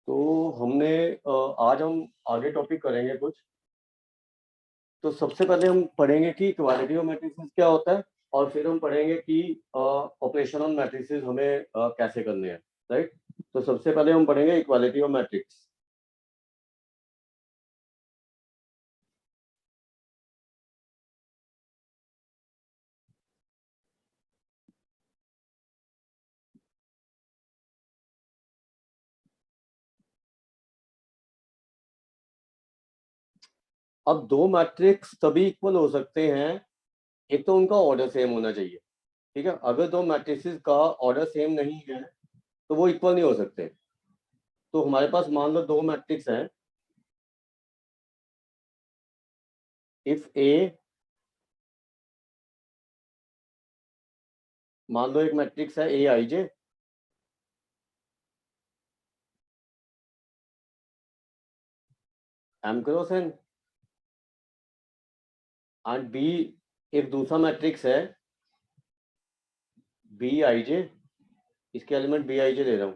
तो हमने आज हम आगे टॉपिक करेंगे कुछ। तो सबसे पहले हम पढ़ेंगे कि इक्वालिटी ऑफ मैट्रिसेस क्या होता है, और फिर हम पढ़ेंगे कि ऑपरेशन ऑन मैट्रिसेस हमें कैसे करने हैं। राइट। तो सबसे पहले हम पढ़ेंगे इक्वालिटी ऑफ मैट्रिक्स। अब दो मैट्रिक्स तभी इक्वल हो सकते हैं, एक तो उनका ऑर्डर सेम होना चाहिए। ठीक है, अगर दो मैट्रिसेस का ऑर्डर सेम नहीं है तो वो इक्वल नहीं हो सकते। तो हमारे पास मान लो दो मैट्रिक्स हैं। इफ ए, मान लो एक मैट्रिक्स है A I J, M cross N, and B एक दूसरा मैट्रिक्स है बी आई जे, इसके एलिमेंट बी आई जे दे रहा हूं,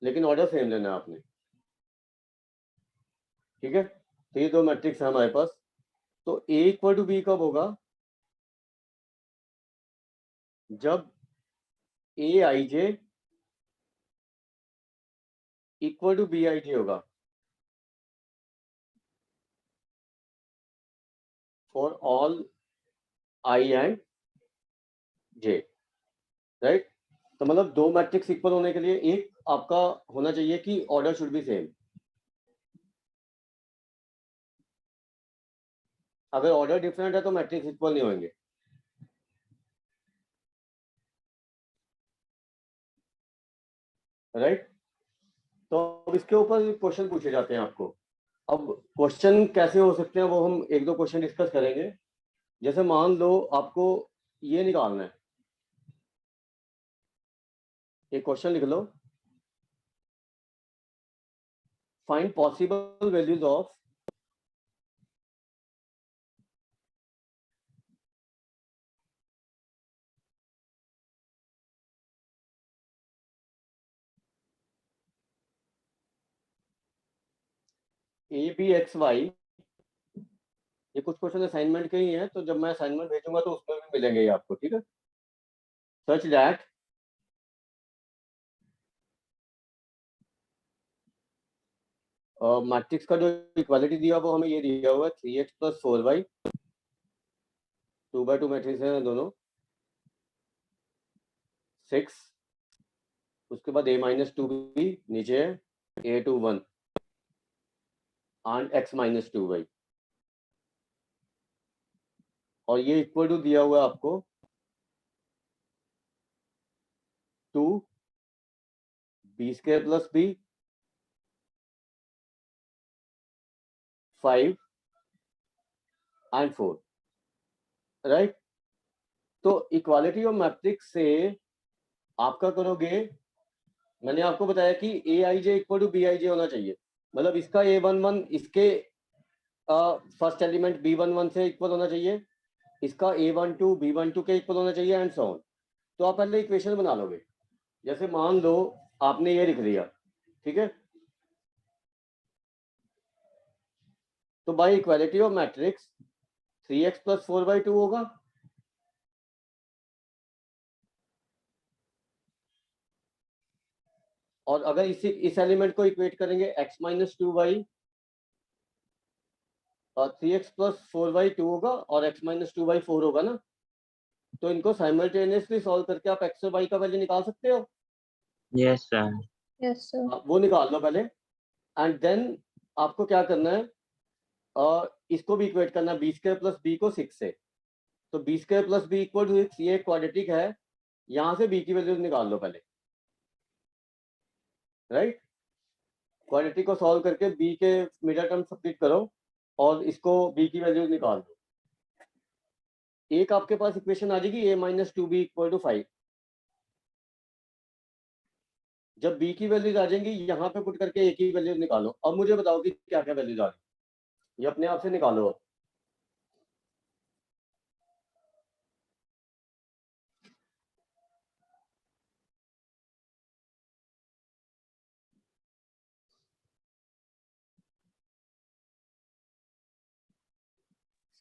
लेकिन ऑर्डर सेम लेना है आपने। ठीक है, तो ये दो मैट्रिक्स है हमारे पास। तो ए इक्वल टू बी कब होगा? जब ए I J equal to B I जे होगा for all I and J. Right. तो मतलब दो मैट्रिक्स इक्वल होने के लिए एक आपका होना चाहिए कि ऑर्डर शुड बी सेम। अगर ऑर्डर डिफरेंट है तो मैट्रिक्स इक्वल नहीं होंगे। राइट। तो अब इसके ऊपर क्वेश्चन पूछे जाते हैं आपको। अब क्वेश्चन कैसे हो सकते हैं वो हम एक दो क्वेश्चन डिस्कस करेंगे। जैसे मान लो आपको ये निकालना है, एक क्वेश्चन लिख लो, find possible values of A B X Y. ये कुछ क्वेश्चन असाइनमेंट के ही हैं, तो जब मैं असाइनमेंट भेजूंगा तो उसमें भी मिलेंगे ये आपको। ठीक है, सच दैट मैट्रिक्स का जो इक्वालिटी दिया वो हमें ये दिया हुआ है 3x plus 4y, 2 by 2 matrix है दोनों, 6, उसके बाद a माइनस टू बी नीचे है a two 1 and x minus 2y। और ये इक्वल टू दिया हुआ है आपको 2 B square plus B, 5 and 4। Right. तो इक्वालिटी ऑफ मैट्रिक्स से आपका करोगे, मैंने आपको बताया कि A I J equal to B I J होना चाहिए। मतलब इसका ए वन वन इसके first element B one one से इक्वल होना चाहिए, इसका A one two B one two के इक्वल होना चाहिए एंड सो ऑन। तो आप पहले इक्वेशन बना लोगे। जैसे मान लो आपने ये लिख दिया। ठीक है, तो by equality of matrix 3x plus 4/2 होगा। और अगर इस एलिमेंट को इक्वेट करेंगे x माइनस 2y, और 3x प्लस 4/2 होगा और x माइनस 2/4 होगा ना। तो इनको साइमल्टेनियसली सॉल्व करके आप x और y का वैल्यू निकाल सकते हो। Yes sir. Yes sir. वो निकाल लो पहले, एंड देन आपको क्या करना है, इसको भी इक्वेट करना है बी स्क्वायर प्लस बी को 6 से। तो B square plus B equal to 6, ये क्वाड्रेटिक है, यहां से बी की वैल्यू निकाल लो पहले। राइट। क्वाड्रेटिक को सॉल्व करके बी के मिडिल टर्म सब्ट्रैक्ट करो और इसको बी की वैल्यू निकाल दो। एक आपके पास इक्वेशन आ जाएगी a minus 2b equal to 5। जब b की वैल्यूज आ जाएंगी यहाँ पे पुट करके a की वैल्यूज निकालो। अब मुझे बताओ कि क्या क्या वैल्यूज आ रही, ये अपने आप से निकालो।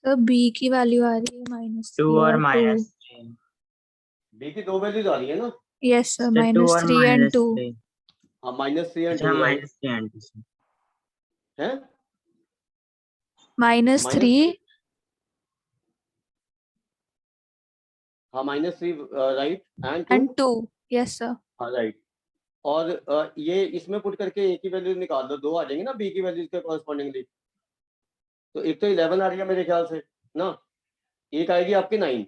सर बी की वैल्यू आ रही है टू -3 और और 2। -3। बी की 2 वैल्यूज आ रही है ना? यस सर, सर 2 और -3 एंड 2। -3। हाँ -3 एंड अच्छा 2 राइट -3 एंड 2। है। -3 हाँ -3 right and 2। And 2। Yes sir. हाँ राइट। और ये इसमें पुट करके ए की वैल्यू निकाल दो, 2 आ जाएंगे ना बी की वैल्यूज के कॉरस्पॉन्डिंगली। तो एक तो 11 आ रही है मेरे ख्याल से ना, एक आएगी आपकी 9।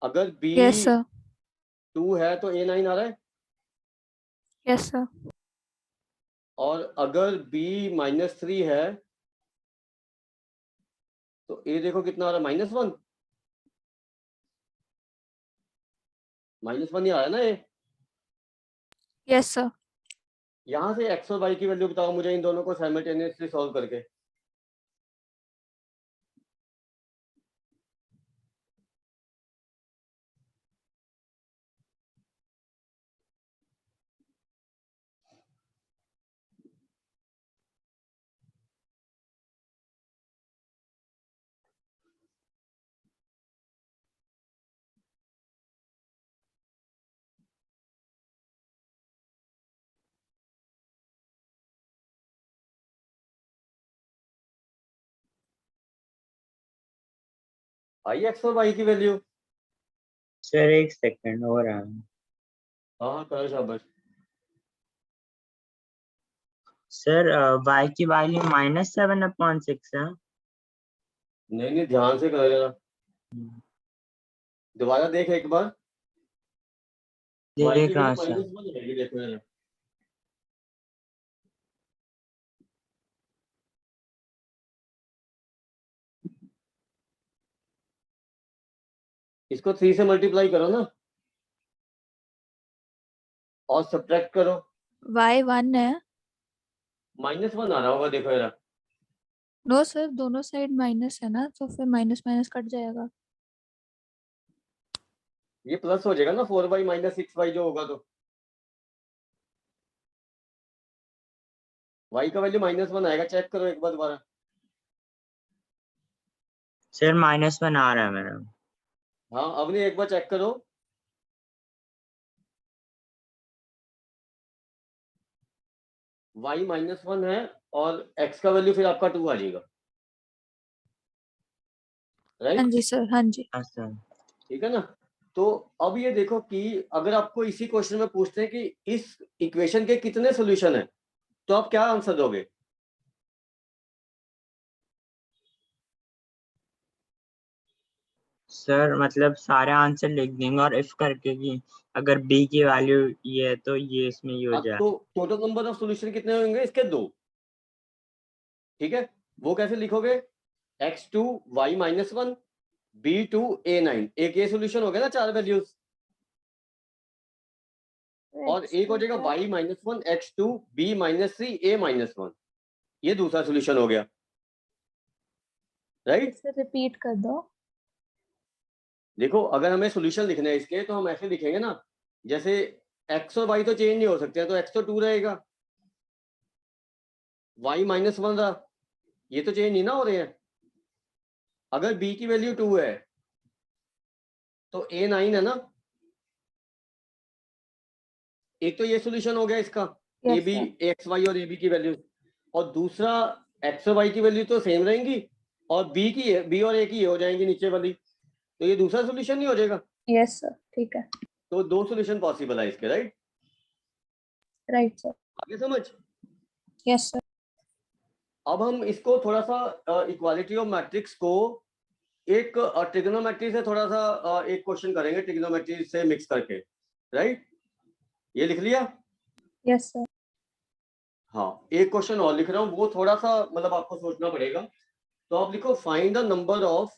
अगर बी यस सर। 2 है तो ए 9 आ रहा है। Yes sir. और अगर बी -3 है तो ए देखो कितना आ रहा है, -1। -1 ही आ रहा है ना ए। Yes sir. यहाँ से एक्स और वाई की वैल्यू बताओ मुझे इन दोनों को साइमल्टेनियसली सॉल्व करके। आई एक्स और वाई की वैल्यू। सर एक सेकंड हो रहा है। हाँ हाँ करो शाबाश। सर y की वैल्यू -7/6 है। नहीं नहीं ध्यान से करो जरा, दोबारा देख एक बार। वाई की देख रहा वैल्यू हूँ सर। -1 रहेगी, देखो जरा। इसको 3 से मल्टीप्लाई करो ना और सब्ट्रैक्ट करो। y 1 है। -1 आ रहा होगा देखो जरा। नो सर, दोनों साइड माइनस है ना, तो फिर माइनस माइनस कट जाएगा। ये प्लस हो जाएगा ना 4y -6y जो होगा, तो y का वैल्यू -1 आएगा, चेक करो एक बार दोबारा। सर -1 आ रहा है मेरा। हाँ अब नहीं, एक बार चेक करो। y -1 है और x का वैल्यू फिर आपका 2 आ जाएगा, हाँ राइट? जी सर, हाँ जी। हाँ सर। ठीक है ना। तो अब ये देखो कि अगर आपको इसी क्वेश्चन में पूछते हैं कि इस इक्वेशन के कितने सॉल्यूशन हैं, तो आप क्या आंसर दोगे? सर मतलब सारे आंसर लिख देंगे और इफ करके कि अगर b की वैल्यू ये है तो ये इसमें ये हो अब जाए। तो टोटल नंबर ऑफ सॉल्यूशन कितने होंगे इसके? 2। ठीक है, वो कैसे लिखोगे? x2 y -1 b2 a9। एक ये सॉल्यूशन हो गया ना, 4 वैल्यूज। और एक हो जाएगा y -1 x2 b -3 a -1। ये दूसरा सॉल्यूशन हो गया, राइट? सर रिपीट कर दो। देखो अगर हमें सॉल्यूशन लिखने हैं इसके तो हम ऐसे लिखेंगे ना, जैसे x और y तो चेंज नहीं हो सकते हैं, तो x तो 2 रहेगा, y -1 रहा, ये तो चेंज नहीं ना हो रहे हैं। अगर b की वैल्यू 2 है तो a 9 है ना। एक तो ये सॉल्यूशन हो गया इसका, A yes B sir. X Y और ए बी की वैल्यू। और दूसरा एक्स और वाई की वैल्यू तो सेम रहेंगी और बी और ए की हो जाएंगी नीचे वाली, तो ये दूसरा सॉल्यूशन नहीं हो जाएगा। यस सर, ठीक है। तो 2 सॉल्यूशन पॉसिबल है इसके, राइट? Right sir. आगे समझ। Yes sir. अब हम इसको थोड़ा सा इक्वालिटी ऑफ मैट्रिक्स को एक ट्रिग्नोमेट्री से थोड़ा सा एक क्वेश्चन करेंगे ट्रिग्नोमेट्री से मिक्स करके, राइट? ये लिख लिया? Yes sir. हाँ, एक क्वेश्चन और लिख रहा हूँ, वो थोड़ा सा मतलब आपको सोचना पड़ेगा। तो आप लिखो find the number of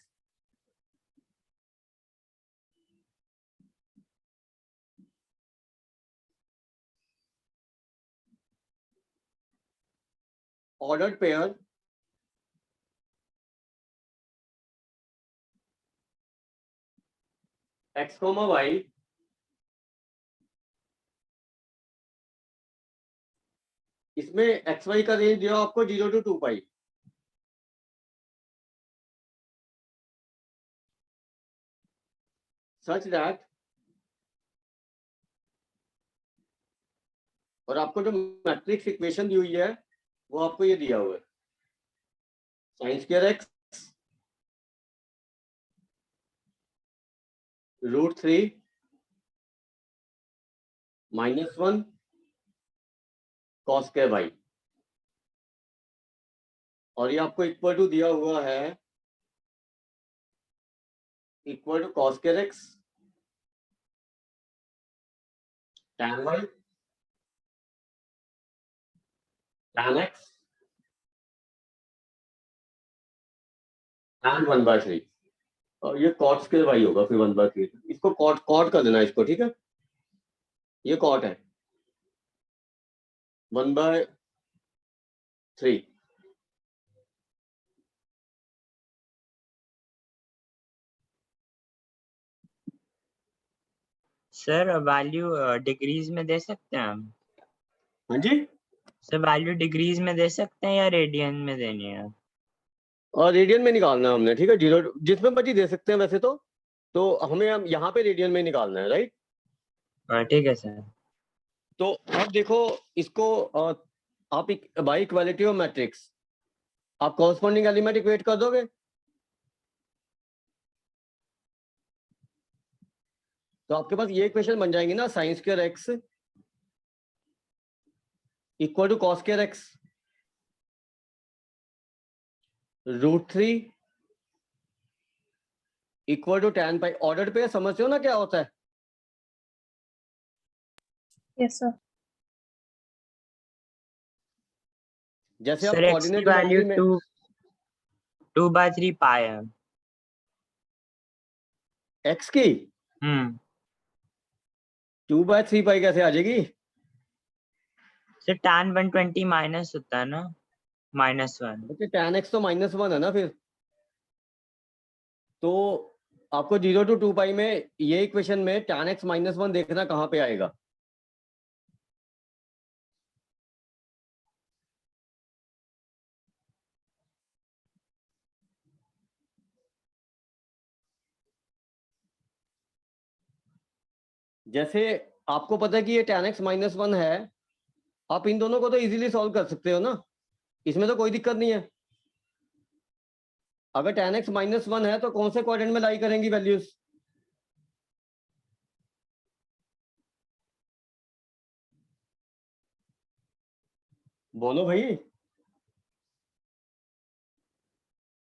ordered pair x, y इसमें एक्स वाई का रेंज दिया आपको 0 to 2 पाई। सच दैट, और आपको जो मैट्रिक्स इक्वेशन दी हुई है वो आपको ये दिया हुआ है, sine square X √3 -1 cos square Y, और ये आपको इक्वल टू दिया हुआ है equal to cos square X tan y tan x tan 1/3, और ये cot स्क्वायर वाई होगा फिर 1/3, इसको कॉट कर देना इसको, ठीक है, ये कॉट है 1/3। सर वैल्यू डिग्रीज में दे सकते हैं हम? हाँ जी, सर वैल्यू डिग्रीज में दे सकते हैं या रेडियन में देनी है? और रेडियन में निकालना है हमने, ठीक है, 0 जिसमें मर्जी दे सकते हैं वैसे तो हमें हम यहाँ पे रेडियन में निकालना है, राइट। ठीक है सर। तो अब देखो इसको आप बाई इक्वालिटी ऑफ मैट्रिक्स आप कॉरस्पॉन्डिंग एलिमेंट इक्वेट कर दोगे, तो आपके पास ये इक्वेशन बन जाएंगी ना, sine square X equal to cos square X √3 equal to tan पाई। ऑर्डर पे समझते हो ना क्या होता है? Yes sir. जैसे आप सर एक्स की कोऑर्डिनेट वैल्यू ज्योमेट्री में 2/3 पाई है। एक्स की 2/3 पाई कैसे आ जाएगी? सर tan 120 माइनस होता है ना, -1। बच्चे tan x तो -1 है ना, फिर तो आपको 0 to 2 पाई में ये इक्वेशन में tan x -1 देखना कहाँ पे आएगा? जैसे आपको पता है कि ये tan x -1 है, आप इन दोनों को तो इजीली सॉल्व कर सकते हो ना, इसमें तो कोई दिक्कत नहीं है। अगर tan x -1 है तो कौन से क्वाड्रेंट में लाई करेंगी वैल्यूज? बोलो भाई,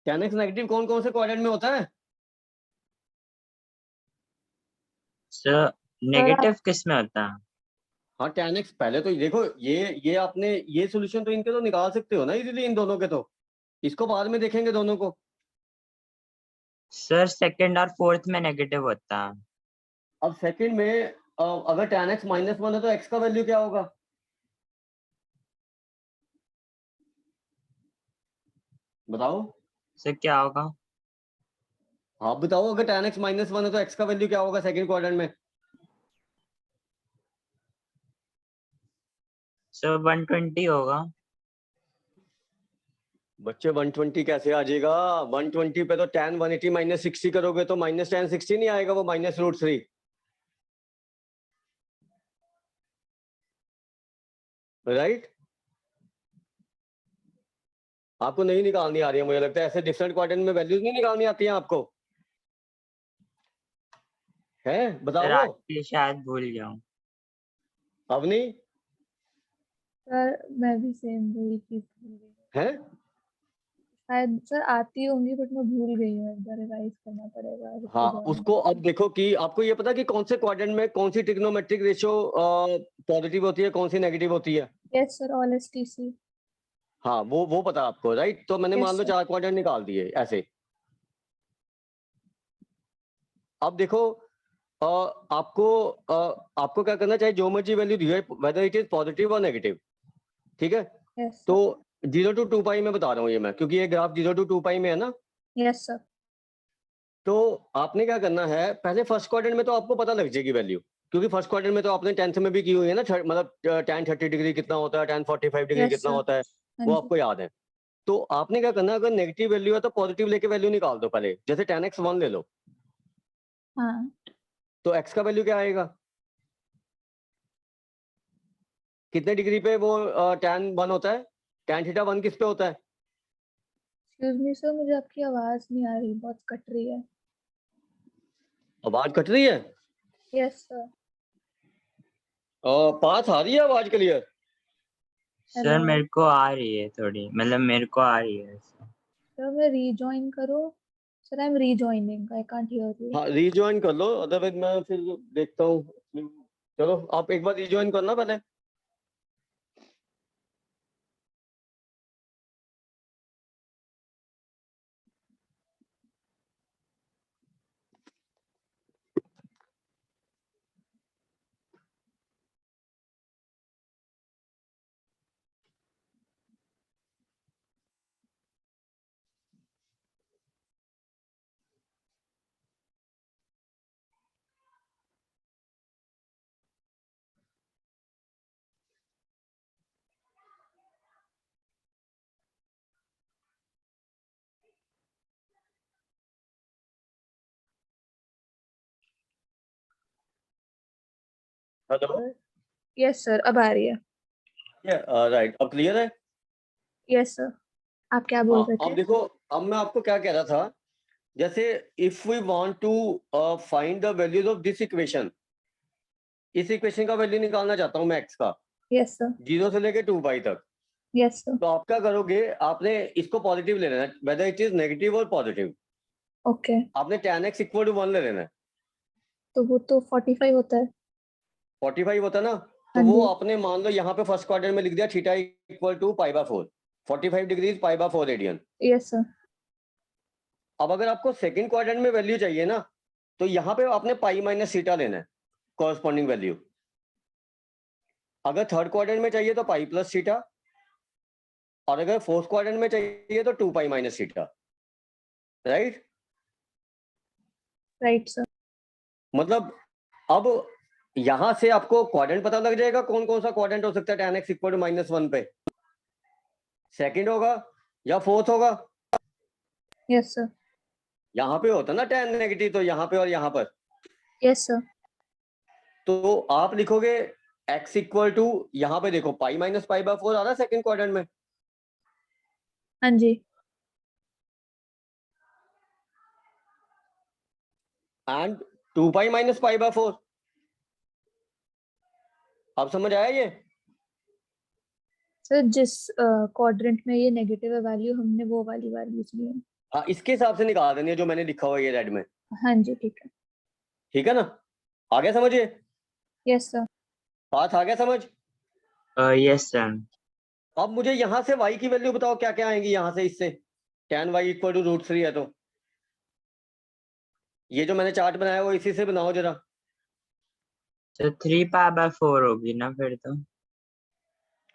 tan x नेगेटिव कौन कौन से क्वाड्रेंट में होता है? सर नेगेटिव किस में होता है? हाँ, tan x पहले तो देखो, ये आपने ये सॉल्यूशन तो इनके तो निकाल सकते हो ना इजीली, इन दोनों के, तो इसको बाद में देखेंगे दोनों को। सर सेकंड और फोर्थ में नेगेटिव होता है। अब सेकंड में अगर tan x -1 है तो x का वैल्यू क्या होगा? बताओ, सर क्या होगा? आप बताओ, अगर tan x -1 है तो x का वैल्यू क्या होगा सेकंड क्वाड्रेंट में? सर 120 होगा। बच्चे 120 कैसे आ जाएगा? 120 पे तो tan 180 -60 करोगे तो -tan 60 नहीं आएगा, वो -√3, राइट। आपको नहीं निकालनी आ रही है, मुझे लगता है ऐसे डिफरेंट क्वाड्रेंट में वैल्यूज नहीं निकालनी आती हैं आपको, है? सर बताओ आखिरी शायद भूल गया हूँ। अवनी, सर मैं भी सेम वही चीज भूल गई। है? शायद सर आती होंगी बट मैं भूल गई हूँ, एक बार रिवाइज करना पड़ेगा। हाँ, उसको अब देखो कि आपको ये पता कि कौन से क्वाड्रेंट में कौन सी ट्रिग्नोमेट्रिक रेशियो पॉजिटिव होती है, कौन सी नेगेटिव होती है। Yes sir, all STC. हाँ, वो पता आपको, राइट। तो मैंने Yes, मान लो sir. 4 क्वाड्रेंट निकाल दिए ऐसे। अब देखो आपको क्या करना चाहिए, जो मर्जी वैल्यू दी है, वेदर इट इज पॉजिटिव और नेगेटिव, ठीक है। Yes, sir. तो 0 to 2 पाई में बता रहा हूँ ये मैं, क्योंकि ये ग्राफ 0 to 2 पाई में है ना। Yes, sir. तो आपने क्या करना है, पहले फर्स्ट क्वाड्रेंट में तो आपको पता लग जाएगी वैल्यू, क्योंकि फर्स्ट क्वाड्रेंट में तो आपने 10th में भी की हुई है ना, मतलब tan 30 डिग्री कितना होता है, tan 45 डिग्री Yes, कितना sir. होता है, हाँ वो जी। आपको याद है। तो आपने क्या करना है, अगर नेगेटिव वैल्यू है तो पॉजिटिव लेके वैल्यू निकाल दो पहले, जैसे tan x 1 ले लो, हाँ तो x का वैल्यू क्या आएगा? कितने डिग्री पे वो tan 1 होता है? tan थीटा 1 किस पे होता है? एक्सक्यूज मी सर, मुझे आपकी आवाज नहीं आ रही, बहुत कट रही है। आवाज कट रही है? Yes sir. पास आ रही है आवाज क्लियर? सर हेलो मेरे को आ रही है थोड़ी, मतलब मेरे को आ रही है। सर, मैं रीजॉइन करो। Sir I am rejoining, I can't hear you. हाँ रीजॉइन कर लो, अदरवाइज मैं फिर देखता हूँ। चलो आप एक बार रीजॉइन करना पहले। हेलो। यस सर, अब आ रही है। राइट, अब क्लियर है? यस सर, आप क्या बोल हाँ रहे अब थे? देखो, अब मैं आपको क्या कह रहा था, जैसे if we want to find the values of this equation, इस इक्वेशन का वैल्यू निकालना चाहता हूँ मैं x का, यस सर। 0 से लेके 2 पाई तक। Yes sir. तो आप क्या करोगे, आपने इसको पॉजिटिव ले लेना है, वेदर इट इज नेगेटिव और पॉजिटिव। ओके, आपने tan x इक्वल टू 1 ले लेना है। तो वो तो 45 होता है। 45 होता है ना, तो हाँ वो जी। आपने मान लो यहाँ पे फर्स्ट क्वाड्रेंट में लिख दिया theta equal to π/4, 45 degrees π/4 radian. Yes sir. अब अगर आपको सेकंड क्वाड्रेंट में वैल्यू चाहिए ना, तो यहाँ पे आपने पाई माइनस थीटा लेना है, कॉरस्पॉन्डिंग वैल्यू। अगर थर्ड क्वाड्रेंट में चाहिए तो पाई प्लस थीटा, और अगर फोर्थ क्वाड्रेंट में चाहिए तो 2 pi minus theta. Right? Right sir. मतलब अब यहां से आपको क्वाड्रेंट पता लग जाएगा, कौन कौन सा क्वाड्रेंट हो सकता है tan x इक्वल टू -1 पे। सेकंड होगा या फोर्थ होगा? Yes sir. यहाँ पे होता ना tan नेगेटिव, तो यहाँ पे और यहाँ पर। Yes sir. तो आप लिखोगे x इक्वल टू, यहाँ पे देखो पाई माइनस π/4 आ रहा है सेकंड क्वाड्रेंट में, हाँ जी। And 2 pi minus π/4। अब समझ आया ये? सर जिस क्वाड्रेंट में ये नेगेटिव है वैल्यू, हमने वो वाली वैल्यूज ली है। हाँ इसके हिसाब से निकाल देनी है जो मैंने लिखा हुआ है ये रेड में। हाँ जी, ठीक है। ठीक है ना? आ गया समझिए? Yes sir. बात आ गया समझ? Yes sir. अब मुझे यहाँ से y की वैल्यू बताओ क्या क्या आएंगी यहाँ से, इससे tan y इक्वल टू √3 है, तो ये जो मैंने चार्ट बनाया वो इसी से बनाओ जरा। तो 3π/4 होगी ना फिर तो।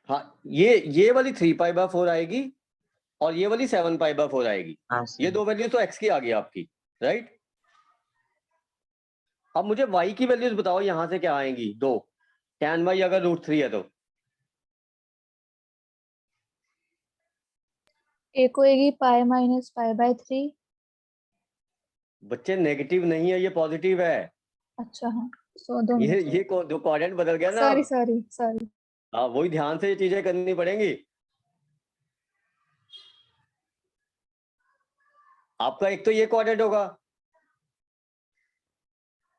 हाँ ये वाली 3π/4 आएगी, और ये वाली 7π/4 आएगी। हाँ ये सर। दो वैल्यू तो x की आ गई आपकी। राइट? अब मुझे y की वैल्यूज बताओ यहाँ से क्या आएंगी दो, tan y अगर √3 है तो। एक होएगी पाई माइनस π/3। बच्चे नेगेटिव नहीं है, ये पॉजिटिव है। अच्छा हाँ, सो दोनों ये दो क्वाड्रेंट बदल गया ना सॉरी अब। Sorry sorry. हाँ वही ध्यान से ये चीजें करनी पड़ेंगी। आपका एक तो ये क्वाड्रेंट होगा,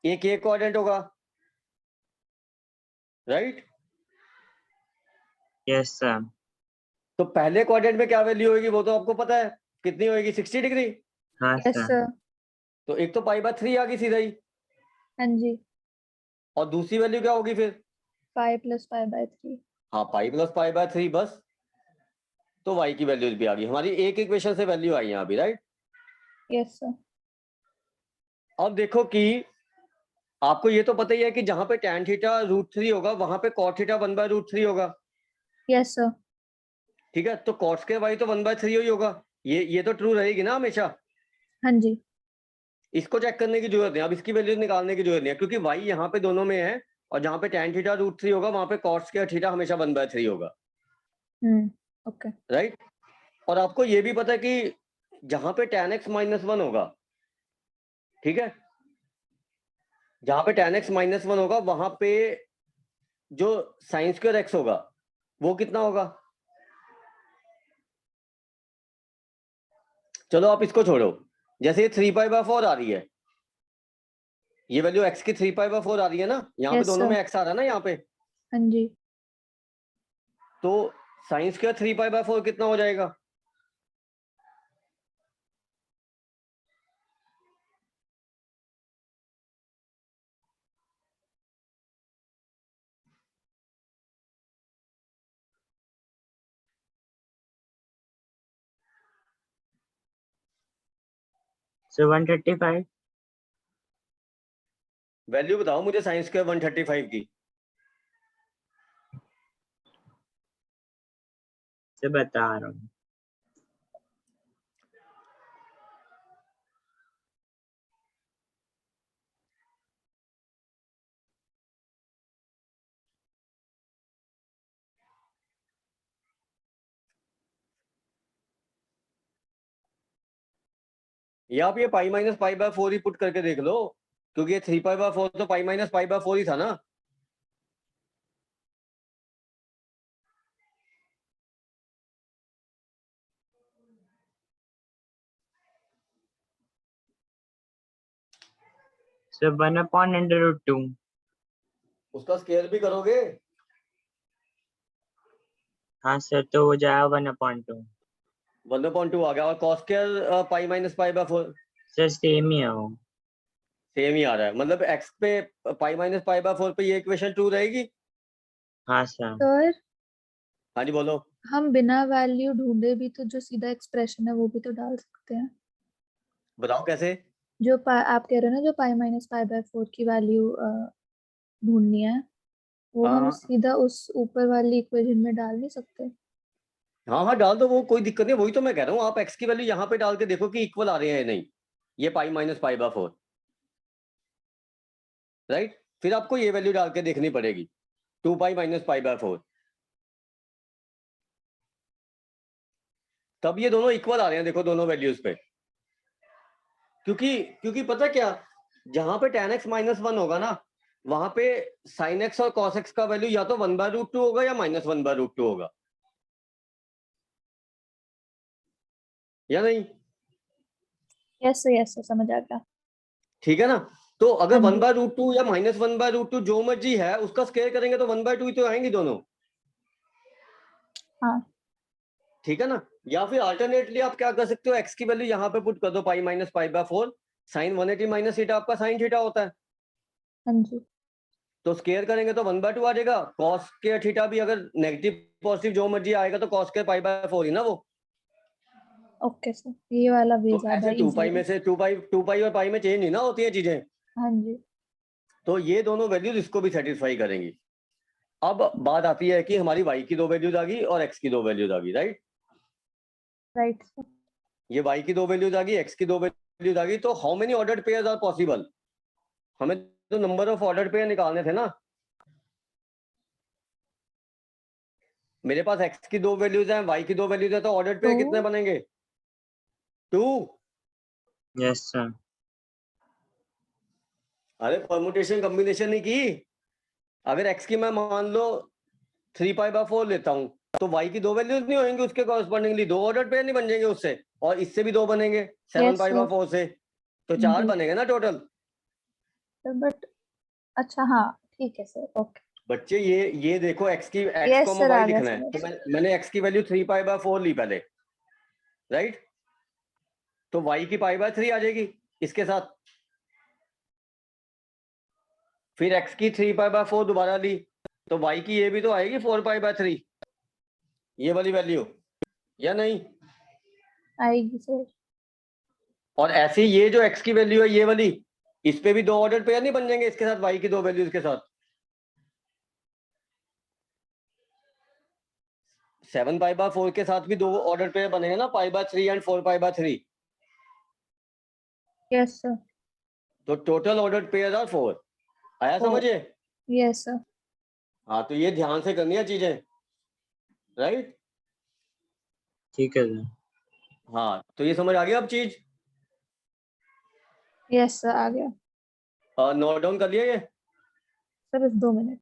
एक ये क्वाड्रेंट होगा। राइट? Yes sir. तो पहले क्वाड्रेंट में क्या वैल्यू होगी वो तो आपको पता है, कितनी होगी? 60 डिग्री। हाँ यस सर। सर। तो एक तो π/3 आ गई सीधा ही, हाँ जी। और दूसरी वैल्यू क्या होगी फिर? Pi plus π/3। हाँ पाई प्लस π/3 बस। तो y की वैल्यूज भी आ गई हमारी, एक इक्वेशन से वैल्यू आई यहाँ भी। राइट? Yes sir. अब देखो कि आपको ये तो पता ही है कि जहां पे tan थीटा √3 होगा वहां पे cot थीटा 1/√3 होगा। Yes sir. ठीक है, तो cot स्क्वायर y तो 1/3 ही होगा। ये तो ट्रू रहेगी ना हमेशा। हाँ जी। इसको चेक करने की जरूरत नहीं, अब इसकी वैल्यूज निकालने की जरूरत नहीं है, क्योंकि y यहाँ पे दोनों में है, और जहां पे tan थीटा √3 होगा वहां पे cot स्क्वायर थीटा हमेशा 1/3 होगा। ओके। राइट? और आपको ये भी पता है कि जहां पे tan x -1 होगा, ठीक है, जहां पे tan x -1 होगा वहां पे जो sin स्क्वायर x होगा वो कितना होगा? चलो आप इसको छोड़ो, जैसे ये 3π/4 आ रही है, ये वैल्यू x की 3π/4 आ रही है ना, यहाँ पे Yes, दोनों sir. में x आ रहा है ना यहाँ पे, हाँ जी. तो sin स्क्वायर 3π/4 कितना हो जाएगा? So 135. वैल्यू बताओ मुझे sin स्क्वायर 135 की। से बता रहा हूँ। या आप ये π-π/4 ही पुट करके देख लो, क्योंकि ये 3π/4 तो π-π/4 ही था ना। So 1/√2. उसका स्क्वायर भी करोगे? हाँ सर, तो हो जाएगा 1/2. 1/2 आ गया, और cos स्क्वायर π-π/4 सर सेम ही है वो। सेम ही आ रहा है, मतलब x पे π-π/4 पे ये इक्वेशन ट्रू रहेगी। हाँ सर। सर हाँ जी बोलो। हम बिना वैल्यू ढूंढे भी तो जो सीधा एक्सप्रेशन है वो भी तो डाल सकते हैं। बताओ कैसे? जो आप कह रहे हो ना, जो π-π/4 की वैल्यू ढूंढनी है, वो हम हाँ सीधा उस ऊपर वाली इक्वेशन में डाल नहीं सकते? हाँ हाँ डाल दो, वो कोई दिक्कत नहीं, वही तो मैं कह रहा हूँ, आप x की वैल्यू यहाँ पे डाल के देखो कि इक्वल आ रहे हैं या नहीं, ये π-π/4, राइट। फिर आपको ये वैल्यू डाल के देखनी पड़ेगी 2π - π/4, तब ये दोनों इक्वल आ रहे हैं, देखो दोनों वैल्यूज पे। क्योंकि पता क्या, जहां पे tan x -1 होगा ना, वहां पे sin x और cos x का वैल्यू या तो 1/√2 होगा या -1/√2 होगा, या नहीं? यस समझ आ गया. ठीक है ना। तो अगर हाँ जी. 1/√2 या -1/√2 जो मर्जी है उसका स्क्वायर करेंगे तो 1/2 ही तो आएंगी दोनों। हाँ. ठीक है ना। या फिर अल्टरनेटली आप क्या कर सकते हो, x की वैल्यू यहाँ पे पुट कर दो π - π/4, sin 180 - थीटा आपका sin थीटा होता है, हाँ जी. तो स्क्वायर करेंगे तो 1/2 आ जाएगा। cos के थीटा भी अगर नेगेटिव पॉजिटिव जो मर्जी आएगा तो cos के π/4 ही ना वो। ओके सर, ये वाला भी तो ज्यादा ऐसे 2π इजी में है. से 2π और π में चेंज नहीं ना होती है चीजें, हाँ जी. तो ये दोनों वैल्यूज इसको भी सेटिस्फाई करेंगी। अब बात आती है कि हमारी y की दो वैल्यूज आ गई और x की दो वैल्यूज आ गई, राइट। Right sir. ये y की दो वैल्यूज आ गई, x की दो वैल्यूज आ गई, तो how many ordered pairs are possible? हमें तो नंबर ऑफ ऑर्डर्ड पेयर निकालने थे ना। मेरे पास x की दो वैल्यूज हैं, y की दो वैल्यूज है, तो ऑर्डर्ड पेयर कितने बनेंगे? 2। Yes sir. अरे परमुटेशन कॉम्बिनेशन नहीं की। अगर x की मैं मान लो 3π/4 लेता हूं, तो y की दो वैल्यूज नहीं होंगी, उसके कॉरस्पॉन्डिंगली दो ऑर्डर्ड पेयर नहीं बन जाएंगे उससे, और इससे भी दो बनेंगे 7π/4 से, तो 4 बनेंगे ना टोटल। बट अच्छा, हाँ ठीक है सर. ओके. बच्चे ये देखो, x की x, यस सर, y आ गया लिखना है, सर. तो मैंने x की वैल्यू 3π/4 ली पहले, राइट। तो y की π/3 आ जाएगी इसके साथ, फिर x की 3π/4 दोबारा ली, तो y की ये भी तो आएगी 4π/3, ये वाली वैल्यू, या नहीं? आएगी सर. और ऐसे ही ये जो x की वैल्यू है ये वाली, इस पे भी दो ऑर्डर पेयर नहीं बन जाएंगे इसके साथ, y की दो वैल्यूज के साथ? 7π/4 के साथ भी दो ऑर्डर पेयर बनेंगे ना, π/3 एंड 4π/3, यस सर. तो टोटल ऑर्डर पेयर आर 4। आया समझे? Yes sir. हाँ, तो ये ध्यान से करनी है चीजें, राइट। ठीक है सर। हाँ, तो ये समझ आ गया अब चीज? यस सर, आ गया. नोट डाउन कर लिया ये? सर बस 2 मिनट।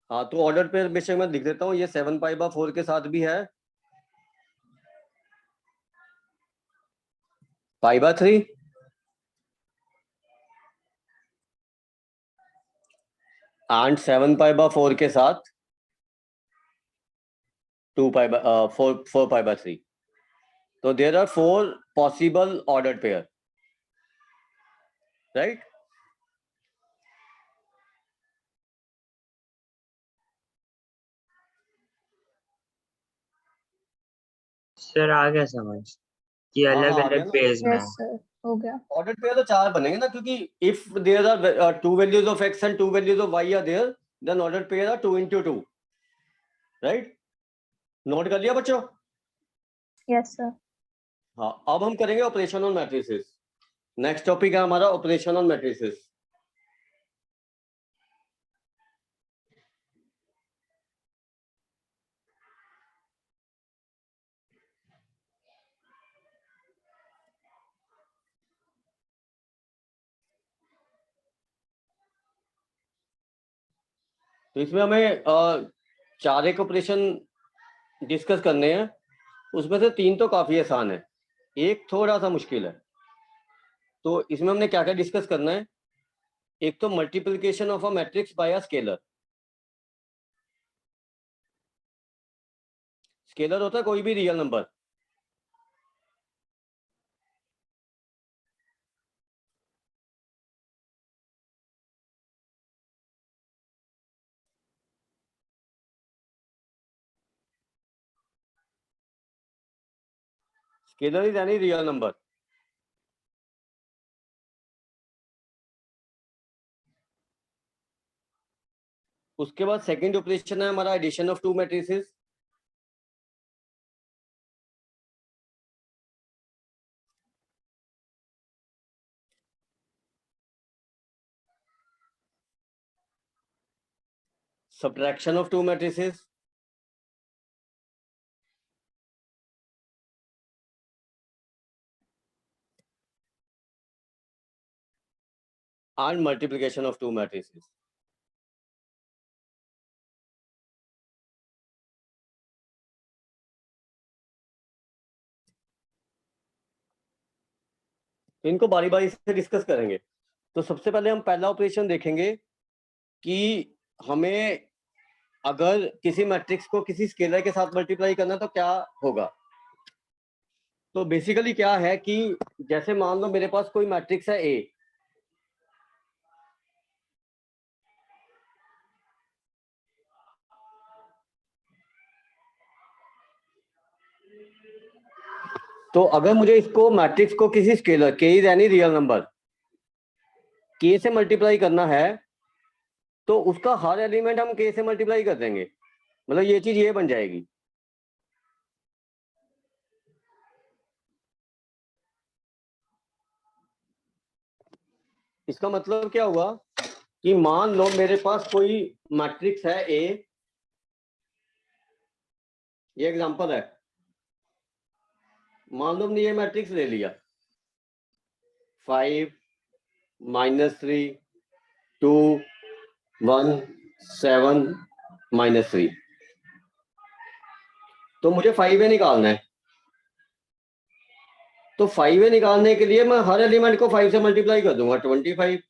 हाँ, तो ऑर्डर पे बेशक मैं लिख देता हूँ, ये 7π/4 के साथ भी है, π/3 एंड 7π/4 के साथ 4π/3. So there are 4 possible ordered pair, right? Sir आ गया समझ कि हाँ, अलग हाँ, आ गया अलग ना? पेज में यस सर, हो गया। ऑर्डर्ड पेयर तो 4 बनेंगे ना, क्योंकि if there are 2 values of x and 2 values of y are there, then ordered pair are 2 into 2, right? Note कर लिया बच्चों? Yes sir. हाँ, अब हम करेंगे operation on matrices. Next topic है हमारा ऑपरेशन ऑन मैट्रिसेस। तो इसमें हमें 4 एक ऑपरेशन डिस्कस करने हैं, उसमें से 3 तो काफी आसान है, एक थोड़ा सा मुश्किल है। तो इसमें हमने क्या क्या डिस्कस करना है? एक तो multiplication of a matrix by a scalar. Scalar होता है कोई भी real number. Scalar is any real number. उसके बाद सेकंड ऑपरेशन है हमारा addition of 2 matrices. Subtraction of 2 matrices. And multiplication of 2 matrices. तो इनको बारी बारी से डिस्कस करेंगे। तो सबसे पहले हम पहला ऑपरेशन देखेंगे कि हमें अगर किसी मैट्रिक्स को किसी स्केलर के साथ मल्टीप्लाई करना तो क्या होगा। तो बेसिकली क्या है कि जैसे मान लो मेरे पास कोई मैट्रिक्स है ए, तो अगर मुझे इसको मैट्रिक्स को किसी स्केलर के इज एनी रियल नंबर के से मल्टीप्लाई करना है, तो उसका हर एलिमेंट हम के से मल्टीप्लाई कर देंगे। मतलब ये चीज ये बन जाएगी। इसका मतलब क्या हुआ कि मान लो मेरे पास कोई मैट्रिक्स है ए, ये एग्जांपल है। मान लो हमने ये मैट्रिक्स ले लिया 5 -3 2 1 7 -3। तो मुझे 5a निकालना है। तो 5a निकालने के लिए मैं हर एलिमेंट को 5 से मल्टीप्लाई कर दूंगा। 25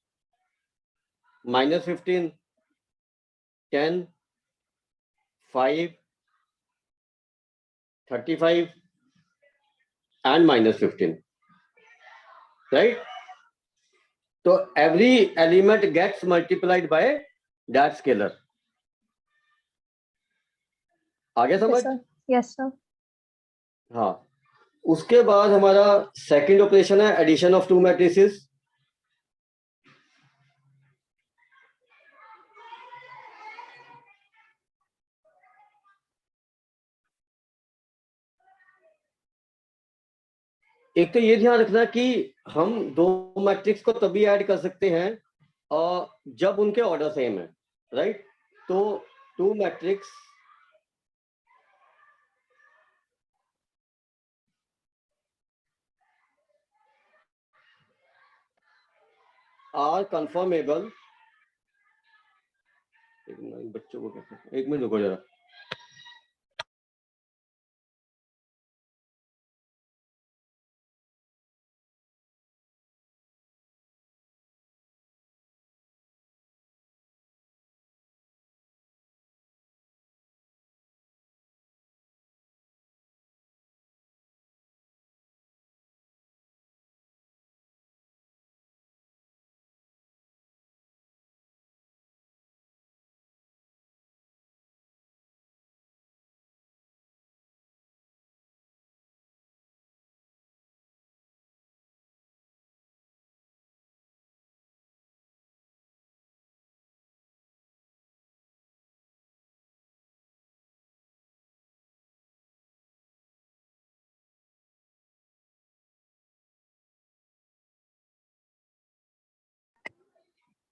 -15 10 5 35 एंड -15, राइट? तो every element gets multiplied by that scalar. आगे समझ? Yes sir. हाँ, उसके बाद हमारा सेकंड ऑपरेशन है एडिशन ऑफ 2 मैट्रिसेस। एक तो ये ध्यान रखना कि हम 2 मैट्रिक्स को तभी ऐड कर सकते हैं जब उनके ऑर्डर सेम है, राइट? तो 2 मैट्रिक्स आर कंफर्मेबल, बच्चों को कैसे, एक मिनट रुको जरा,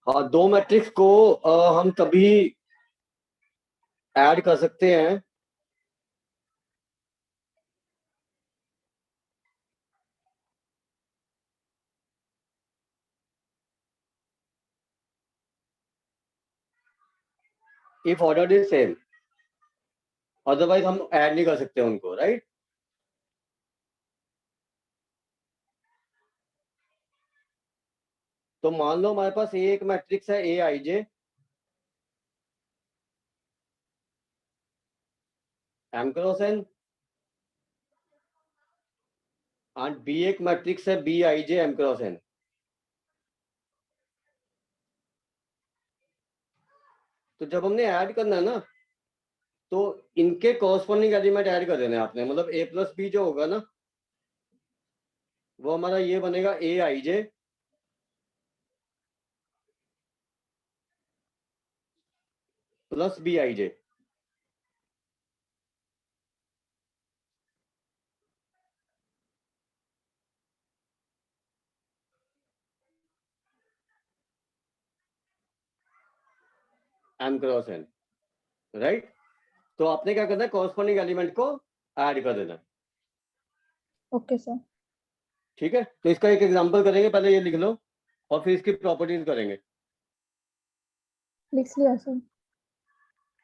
हाँ दो मैट्रिक्स को हम तभी ऐड कर सकते हैं if order is same, otherwise हम ऐड नहीं कर सकते उनको, राइट। तो मान लो हमारे पास एक मैट्रिक्स है A I J, M cross N, and B एक मैट्रिक्स है B I J M cross N. तो जब हमने ऐड करना है ना, तो इनके कॉरस्पॉन्डिंग एलिमेंट ऐड कर देने आपने, मतलब ए प्लस बी जो होगा ना, वो हमारा ये बनेगा A I J plus B I J. M cross N, right. तो आपने क्या करना है, कॉरस्पॉन्डिंग एलिमेंट को ऐड कर देना। Okay sir. ठीक है, तो इसका एक एग्जांपल करेंगे, पहले ये लिख लो और फिर इसकी प्रॉपर्टीज करेंगे। लिख लिया सर।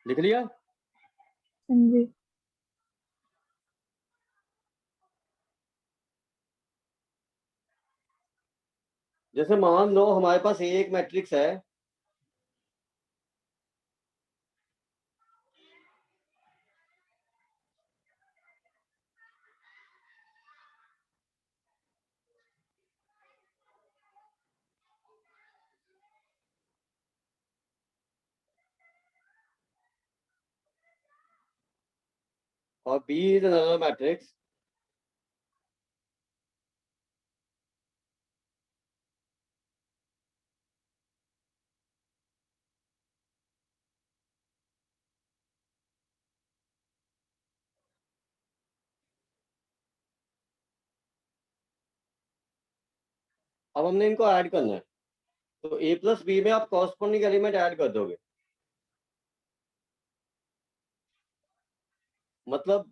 लिख लिया। हाँ जी। जैसे मान लो हमारे पास एक मैट्रिक्स है और बी इज अनदर मैट्रिक्स, अब हमने इनको ऐड करना है। तो ए प्लस बी में आप कॉरस्पॉन्डिंग एलिमेंट ऐड कर दोगे, मतलब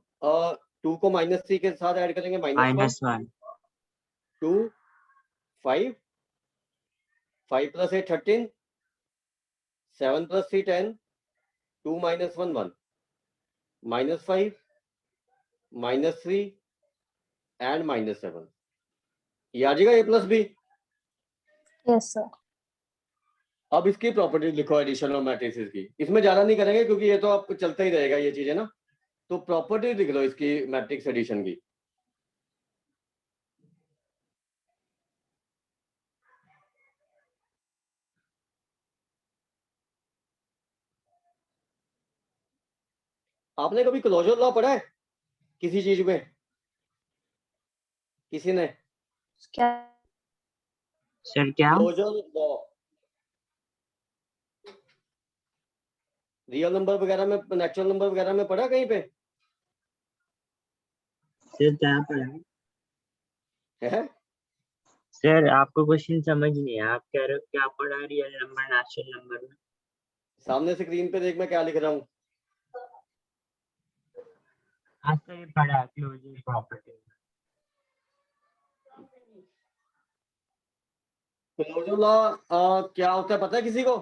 2 को -3 के साथ ऐड करेंगे, -1, -1 2, 5, 5 + 8 13, 7 + 3 10, 2 - 1 1, -5, -3 एंड -7। ये आ जाएगा ए प्लस बी। Yes sir. अब इसकी प्रॉपर्टी लिखो एडिशन ऑफ मैट्रिसेस की, इसमें ज्यादा नहीं करेंगे क्योंकि ये तो आपको चलता ही रहेगा ये चीजें ना। तो प्रॉपर्टी लिख लो इसकी मैट्रिक्स एडिशन की। आपने कभी क्लोजर लॉ पढ़ा है किसी चीज में, किसी ने? क्या? सर क्या? क्लोजर लॉ रियल नंबर वगैरह में, नेचुरल नंबर वगैरह में पढ़ा कहीं पे सर क्या पढ़ा? है? सर आपको क्वेश्चन समझ नहीं है, आप कह रहे हो क्या पढ़ा रियल नंबर नेचुरल नंबर में? सामने स्क्रीन पे देख मैं क्या लिख रहा हूँ। हाँ सर ये पढ़ा क्लोजर प्रॉपर्टी। क्लोजर लॉ क्या होता है पता है किसी को?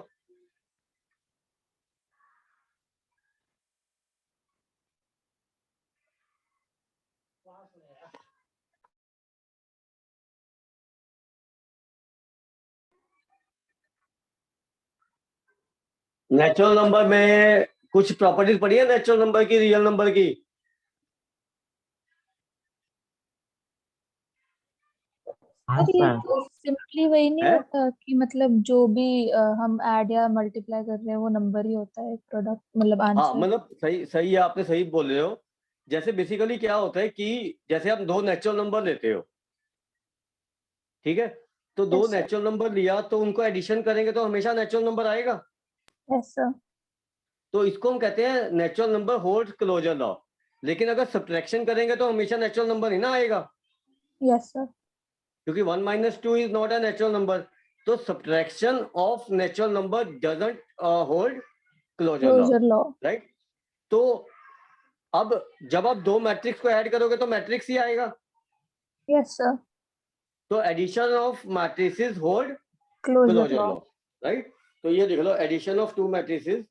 नेचुरल नंबर में कुछ प्रॉपर्टीज पढ़ी है नेचुरल नंबर की, रियल नंबर की? हाँ सर ये सर। सिंपली वही नहीं है? होता कि मतलब जो भी हम ऐड या मल्टीप्लाई कर रहे हैं वो नंबर ही होता है प्रोडक्ट, मतलब हाँ आंसर। मतलब सही सही है, आपने सही बोल रहे हो। जैसे बेसिकली क्या होता है कि जैसे आप दो नेचुरल नंबर लेते हो, ठीक है, तो दो यस सर। नेचुरल नंबर लिया तो उनको एडिशन करेंगे तो हमेशा नेचुरल नंबर आएगा। Yes sir. तो इसको हम कहते हैं natural number hold closure law. लेकिन अगर सब्ट्रैक्शन करेंगे तो हमेशा नेचुरल नंबर ही ना आएगा, यस सर। क्योंकि 1 - 2 is not a natural number. तो subtraction of natural number doesn't hold closure law, closure law. Right? तो अब जब आप दो मैट्रिक्स को ऐड करोगे तो मैट्रिक्स ही आएगा। Yes sir. तो addition of matrices hold closure closure law. Law, right? तो ये देख लो, एडिशन ऑफ टू मैट्रिसेस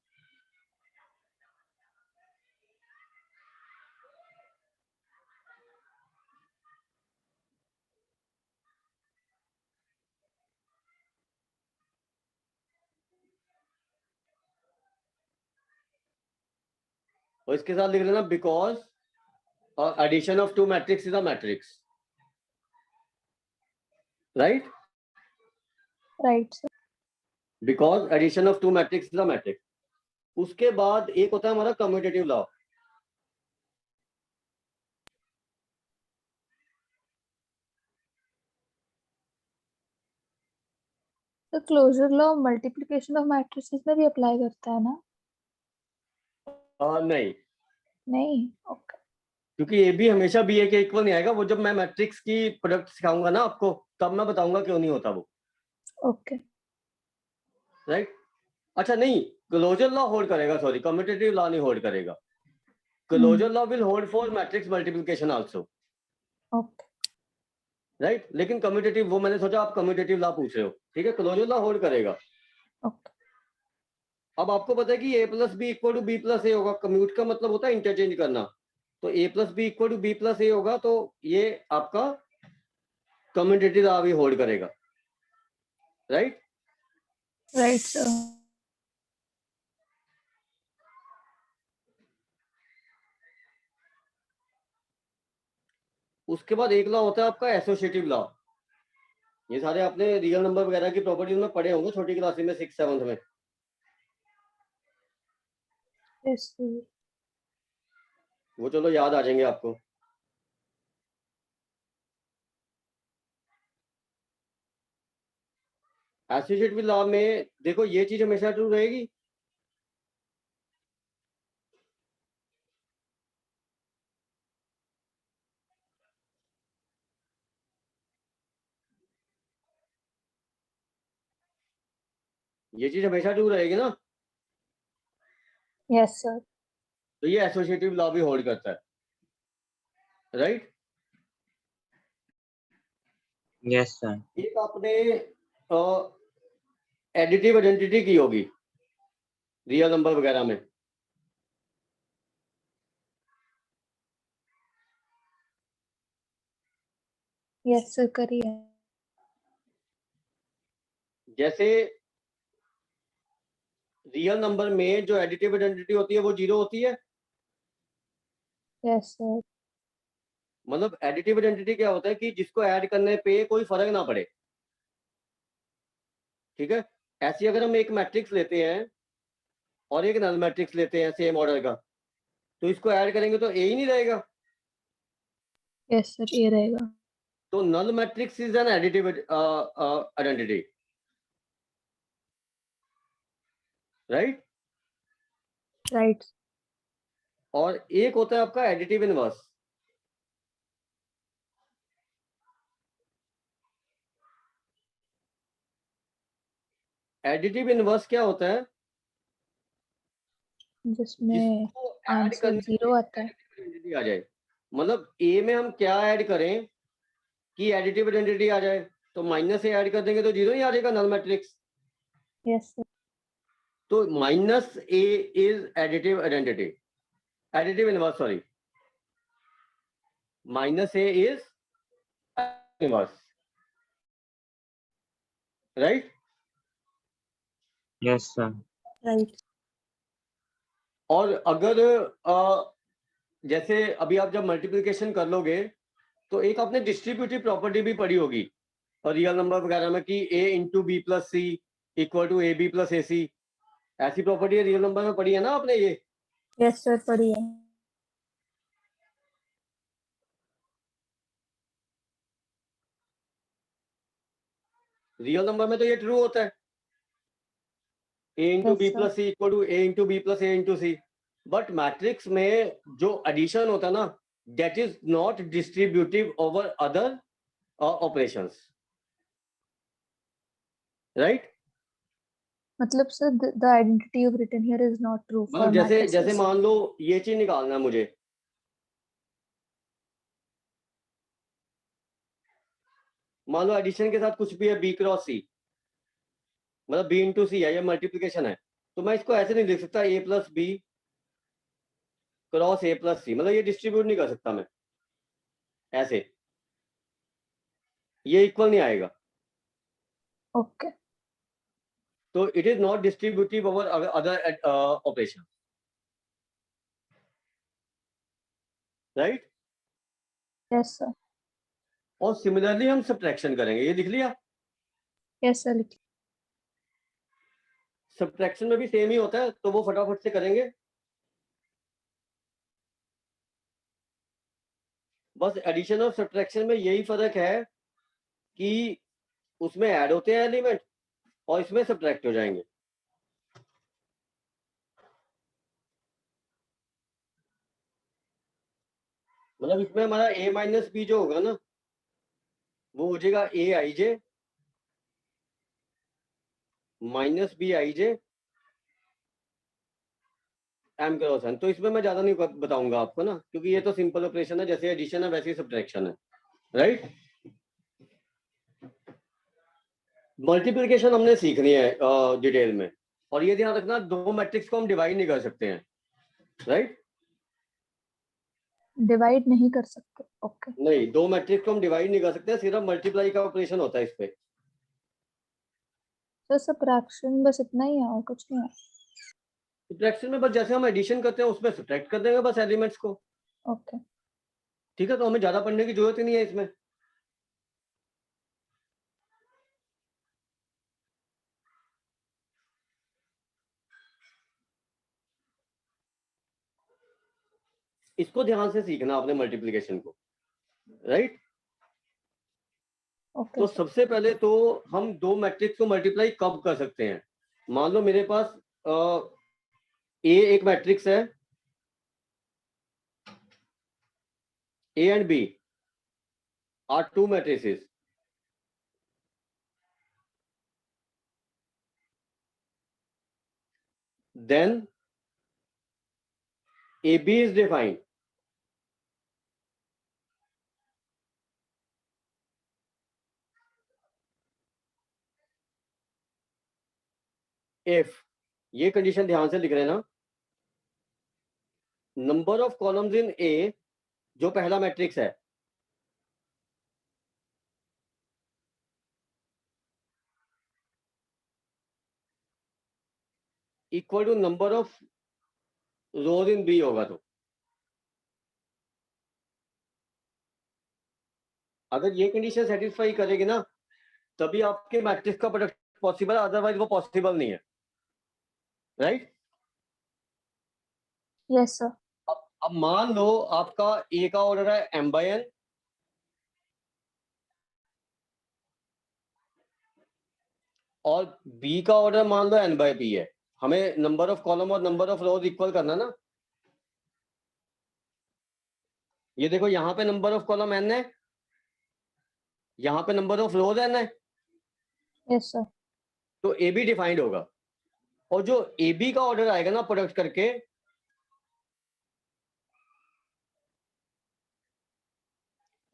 और इसके साथ लिख लेना because addition of two matrix is a matrix, right? Right sir. Because addition of two matrix is a matrix. उसके बाद एक होता है हमारा कम्यूटेटिव लॉ। तो closure law multiplication of matrices में भी अप्लाई करता है ना? नहीं, नहीं। ओके। क्योंकि ये भी हमेशा बी ए के इक्वल नहीं आएगा। वो जब मैं मैट्रिक्स की प्रोडक्ट सिखाऊंगा ना आपको, तब मैं बताऊंगा क्यों नहीं होता वो, ओके। राइट? अच्छा नहीं, क्लोजर लॉ होल्ड करेगा, सॉरी, कम्यूटेटिव लॉ नहीं होल्ड करेगा। Closure law will hold for matrix multiplication also, okay. Right? लेकिन कम्यूटेटिव, वो मैंने सोचा आप कम्यूटेटिव लॉ पूछ रहे हो, ठीक है, क्लोजर लॉ होल्ड करेगा। ओके। अब आपको पता है कि A plus B equal to B plus A होगा। कम्यूट का मतलब होता है इंटरचेंज करना। तो A plus B equal to B plus A होगा, तो ये आपका कम्यूटेटिव लॉ भी होल्ड करेगा, राइट? Right sir. उसके बाद एक लॉ होता है आपका एसोसिएटिव लॉ। ये सारे आपने रियल नंबर वगैरह की प्रॉपर्टीज में पढ़े होंगे छोटी क्लास में, 6th 7th में। Yes sir. वो चलो याद आ जाएंगे आपको। एसोसिएटिव लॉ में देखो ये चीज हमेशा ट्रू रहेगी। ये चीज हमेशा ट्रू रहेगी ना। Yes sir. तो ये एसोसिएटिव लॉ भी होल्ड करता है, राइट? Yes sir. एक आपने एडिटिव आइडेंटिटी की होगी रियल नंबर वगैरह में। यस सर करिए। जैसे रियल नंबर में जो एडिटिव आइडेंटिटी होती है वो 0 होती है। Yes sir. मतलब एडिटिव आइडेंटिटी क्या होता है कि जिसको ऐड करने पे कोई फर्क ना पड़े, ठीक है? ऐसी अगर हम एक मैट्रिक्स लेते हैं और एक नल मैट्रिक्स लेते हैं सेम ऑर्डर का, तो इसको ऐड करेंगे तो ए ही नहीं रहेगा। यस सर ये रहेगा। तो null matrix is an additive identity, right? Right. और एक होता है आपका एडिटिव इनवर्स। एडिटिव इनवर्स क्या होता है? जिसमें जिसको ऐड आंसर करने पे 0 आता है। एडिटिव आइडेंटिटी आ जाए। मतलब ए में हम क्या ऐड करें कि एडिटिव आइडेंटिटी आ जाए? तो माइनस ए ऐड कर देंगे तो 0 ही आ जाएगा नल मैट्रिक्स। Yes sir. तो minus A is additive identity, additive inverse, sorry, minus A is inverse, right? Yes sir. Right. और अगर जैसे अभी आप जब मल्टीप्लिकेशन कर लोगे तो एक आपने डिस्ट्रीब्यूटिव प्रॉपर्टी भी पढ़ी होगी और रियल नंबर वगैरह में कि a into B plus C equal to A B plus A C, ऐसी प्रॉपर्टी रियल नंबर में पढ़ी है ना आपने ये? यस सर पढ़ी है। रियल नंबर में तो ये ट्रू होता है, a into Yes, B sir. Plus C equal to A into B plus A into C. But matrix में जो एडिशन होता है ना, that is not distributive over other operations, right? मतलब sir the identity you've written here is not true for मतलब जैसे matrices. मान लो ये चीज निकालना है मुझे, मान लो एडिशन के साथ कुछ भी है बी क्रॉस सी, मतलब बी इंटू सी है, ये मल्टीप्लीकेशन है, तो मैं इसको ऐसे नहीं लिख सकता A plus B cross A plus C, मतलब ये डिस्ट्रीब्यूट नहीं कर सकता मैं ऐसे, ये इक्वल नहीं आएगा। Okay. तो it is not distributive over other operation, right? Yes, sir. और सिमिलरली हम सब्ट्रैक्शन करेंगे, ये लिख लिया। Yes, sir. लिखिए। सब्ट्रैक्शन में भी सेम ही होता है, तो वो फटाफट से करेंगे। बस एडिशन और सब्ट्रैक्शन में यही फर्क है कि उसमें ऐड होते हैं एलिमेंट और इसमें सब्ट्रैक्ट हो जाएंगे। मतलब इसमें हमारा a माइनस बी जो होगा ना, वो हो जाएगा A I J minus B I J M cross N. तो इसमें मैं ज्यादा नहीं बताऊंगा आपको ना, क्योंकि ये तो सिंपल ऑपरेशन है, जैसे एडिशन है वैसे ही सब्ट्रैक्शन है, राइट? मल्टीप्लिकेशन हमने सीखनी है डिटेल में, और ये ध्यान रखना दो मैट्रिक्स को हम डिवाइड नहीं कर सकते हैं, राइट? डिवाइड नहीं कर सकते। ओके। नहीं, दो मैट्रिक्स को हम डिवाइड नहीं कर सकते, सिर्फ मल्टीप्लाई का ऑपरेशन होता है इस पे। तो सब्ट्रैक्शन बस इतना ही है और कुछ नहीं है। सब्ट्रैक्शन में बस जैसे हम एडिशन करते हैं उसमें सब्ट्रैक्ट कर देंगे बस एलिमेंट्स को, ओके। ठीक है? तो हमें ज्यादा पढ़ने की जरूरत ही नहीं है इसमें। इसको ध्यान से सीखना आपने मल्टीप्लिकेशन को, राइट? ओके तो सर। सबसे पहले तो हम दो मैट्रिक्स को मल्टीप्लाई कब कर सकते हैं? मान लो मेरे पास ए एक मैट्रिक्स है, A and B are two matrices, then AB is defined if, ये कंडीशन ध्यान से लिख रहे हैं ना, number of columns in A जो पहला मैट्रिक्स है equal to number of rows in B होगा। तो अगर ये कंडीशन सेटिस्फाई करेगी ना, तभी आपके मैट्रिक्स का प्रोडक्ट पॉसिबल है, अदरवाइज वो पॉसिबल नहीं है, राइट? Yes sir. अब मान लो आपका ए का ऑर्डर है m बाय n और बी का ऑर्डर मान लो n बाय p है। हमें नंबर ऑफ कॉलम और नंबर ऑफ रोज इक्वल करना ना। ये देखो यहाँ पे नंबर ऑफ कॉलम n है, यहाँ पे नंबर ऑफ रोज n है, यस सर। तो ए बी डिफाइंड होगा। और जो ए बी का ऑर्डर आएगा ना प्रोडक्ट करके,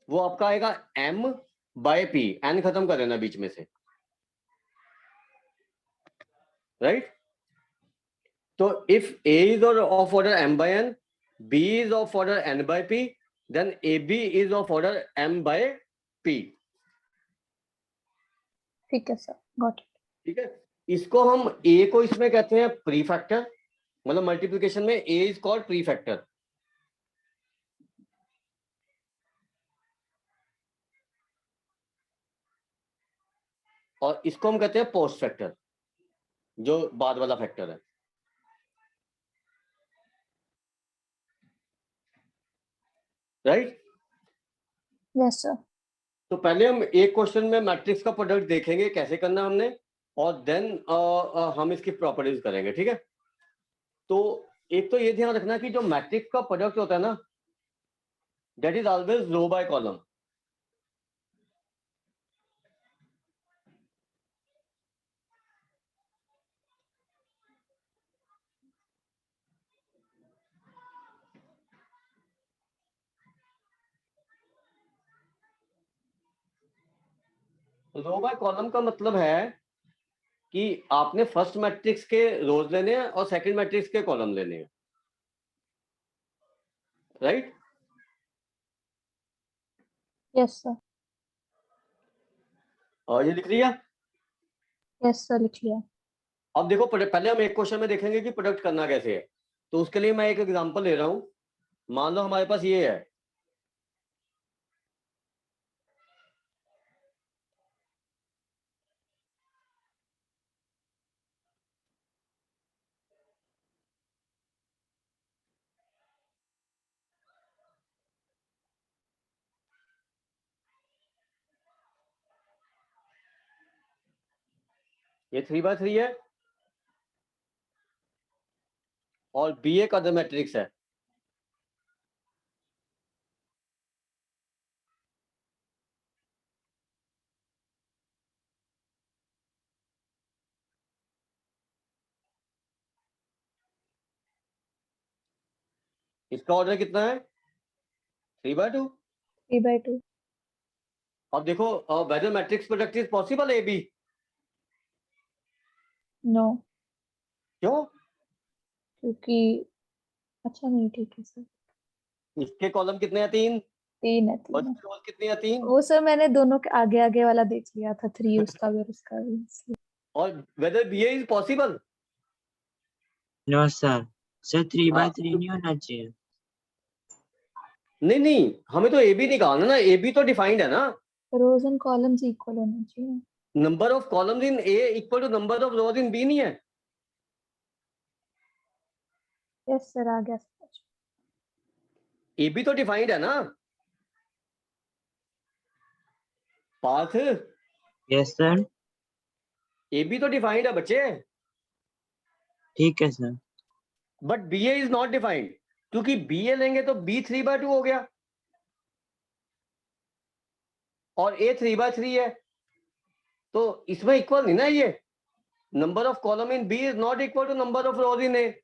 वो आपका आएगा m बाय पी, एन खत्म कर देना बीच में से, राइट। तो if A is of order m by n, b is of order n by p, then ab is of order m by p। ठीक है सर, गॉट इट। ठीक है, इसको हम a को इसमें कहते हैं प्री फैक्टर, मतलब मल्टीप्लिकेशन में a is called pre factor, और इसको हम कहते हैं पोस्ट फैक्टर, जो बाद वाला फैक्टर है, राइट। Yes sir. तो पहले हम एक क्वेश्चन में मैट्रिक्स का प्रोडक्ट देखेंगे कैसे करना हमने, और देन हम इसकी प्रॉपर्टीज करेंगे, ठीक है। तो एक तो ये ध्यान रखना कि जो मैट्रिक्स का प्रोडक्ट होता है ना, that is always row by column. Row by column का मतलब है कि आपने फर्स्ट मैट्रिक्स के रोज लेने हैं और सेकंड मैट्रिक्स के कॉलम लेने हैं, राइट। Yes sir. और ये लिख लिया। यस सर, लिख लिया। अब देखो पहले हम एक क्वेश्चन में देखेंगे कि प्रोडक्ट करना कैसे है। तो उसके लिए मैं एक एग्जांपल ले रहा हूं। मान लो हमारे पास ये है, ये 3x3 है और बी एक अदर मैट्रिक्स है। इसका ऑर्डर कितना है? 3/2। 3/2। अब देखो whether matrix product is possible A B? No, क्यों? क्योंकि अच्छा नहीं, ठीक है सर। इसके कॉलम कितने हैं? 3। 3 है, और 3 है। इसके रोज कितने हैं? 3। वो सर मैंने दोनों के आगे आगे वाला देख लिया था, 3 उसका भी और उसका भी, इसलिए। और whether B is possible? No sir, sir 3/3 हाँ, नहीं होना चाहिए। नहीं नहीं, हमें तो ए बी निकालना ना, ए बी तो डिफाइंड है ना। रोज एंड कॉलम्स इक्वल होना चाहिए। Number of columns in A equal to number of rows in B नहीं है? यस सर, आ गया समझ। ए बी तो डिफाइंड है ना। Path, yes sir, A B तो डिफाइंड है बच्चे, ठीक है sir. But B A is not defined, क्योंकि बी ए लेंगे तो बी 3/2 हो गया और ए 3/3 है, तो इसमें इक्वल नहीं ना ये। Number of column in B is not equal to number of rows in A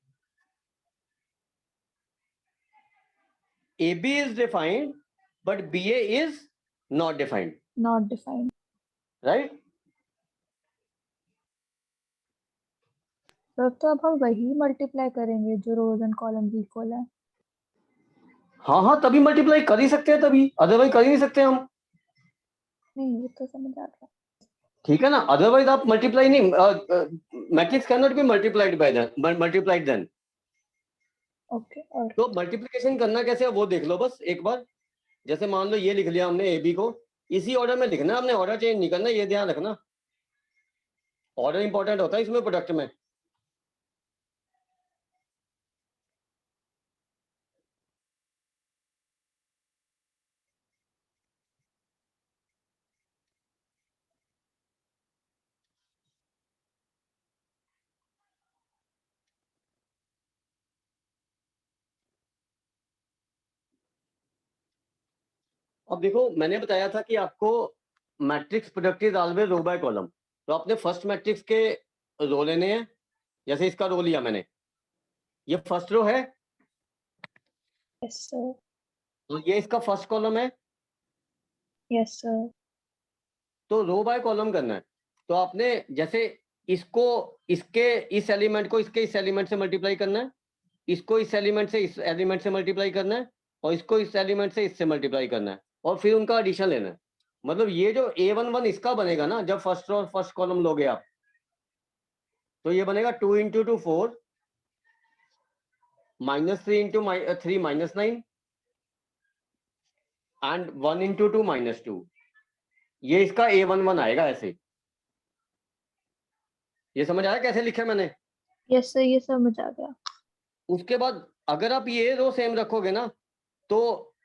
B is defined but B A is not defined, not defined. Right. Sir तो अब हम वही मल्टीप्लाई करेंगे जो रोज एंड कॉलम्स इक्वल है। हाँ हाँ, तभी मल्टीप्लाई कर ही सकते हैं, तभी अदरवाइज कर ही नहीं सकते हम। नहीं, वो तो समझ आ गया। ठीक है ना, अदरवाइज आप मल्टीप्लाई नहीं, matrix can not be multiplied by multiplied then. Okay, और तो मल्टीप्लिकेशन करना कैसे है वो देख लो बस एक बार। जैसे मान लो ये लिख लिया हमने ए बी को, इसी ऑर्डर में लिखना, हमने ऑर्डर चेंज नहीं करना, ये ध्यान रखना। ऑर्डर इंपॉर्टेंट होता है इसमें प्रोडक्ट में। अब देखो मैंने बताया था कि आपको matrix product is always row by column. तो आपने फर्स्ट मैट्रिक्स के रो लेने हैं। जैसे इसका रो लिया मैंने, ये फर्स्ट रो है, यस सर। तो ये इसका फर्स्ट कॉलम है। Yes sir. तो रो बाय कॉलम करना है। तो आपने जैसे इसको इसके इस एलिमेंट को इसके इस एलिमेंट से मल्टीप्लाई करना है, इसको इस एलिमेंट से इस एलिमेंट से मल्टीप्लाई करना है, और इसको इस एलिमेंट से इससे मल्टीप्लाई करना है, और फिर उनका एडिशन लेना है। मतलब ये जो A11 इसका बनेगा ना, जब फर्स्ट रो और फर्स्ट कॉलम लोगे आप, तो ये बनेगा 2 × 2 4 -3 × 3 -9 एंड 1 × 2 -2। ये इसका A11 आएगा ऐसे। ये समझ आया कैसे लिखा है मैंने? यस सर, ये समझ आ गया। उसके बाद अगर आप ये रो सेम रखोगे ना, तो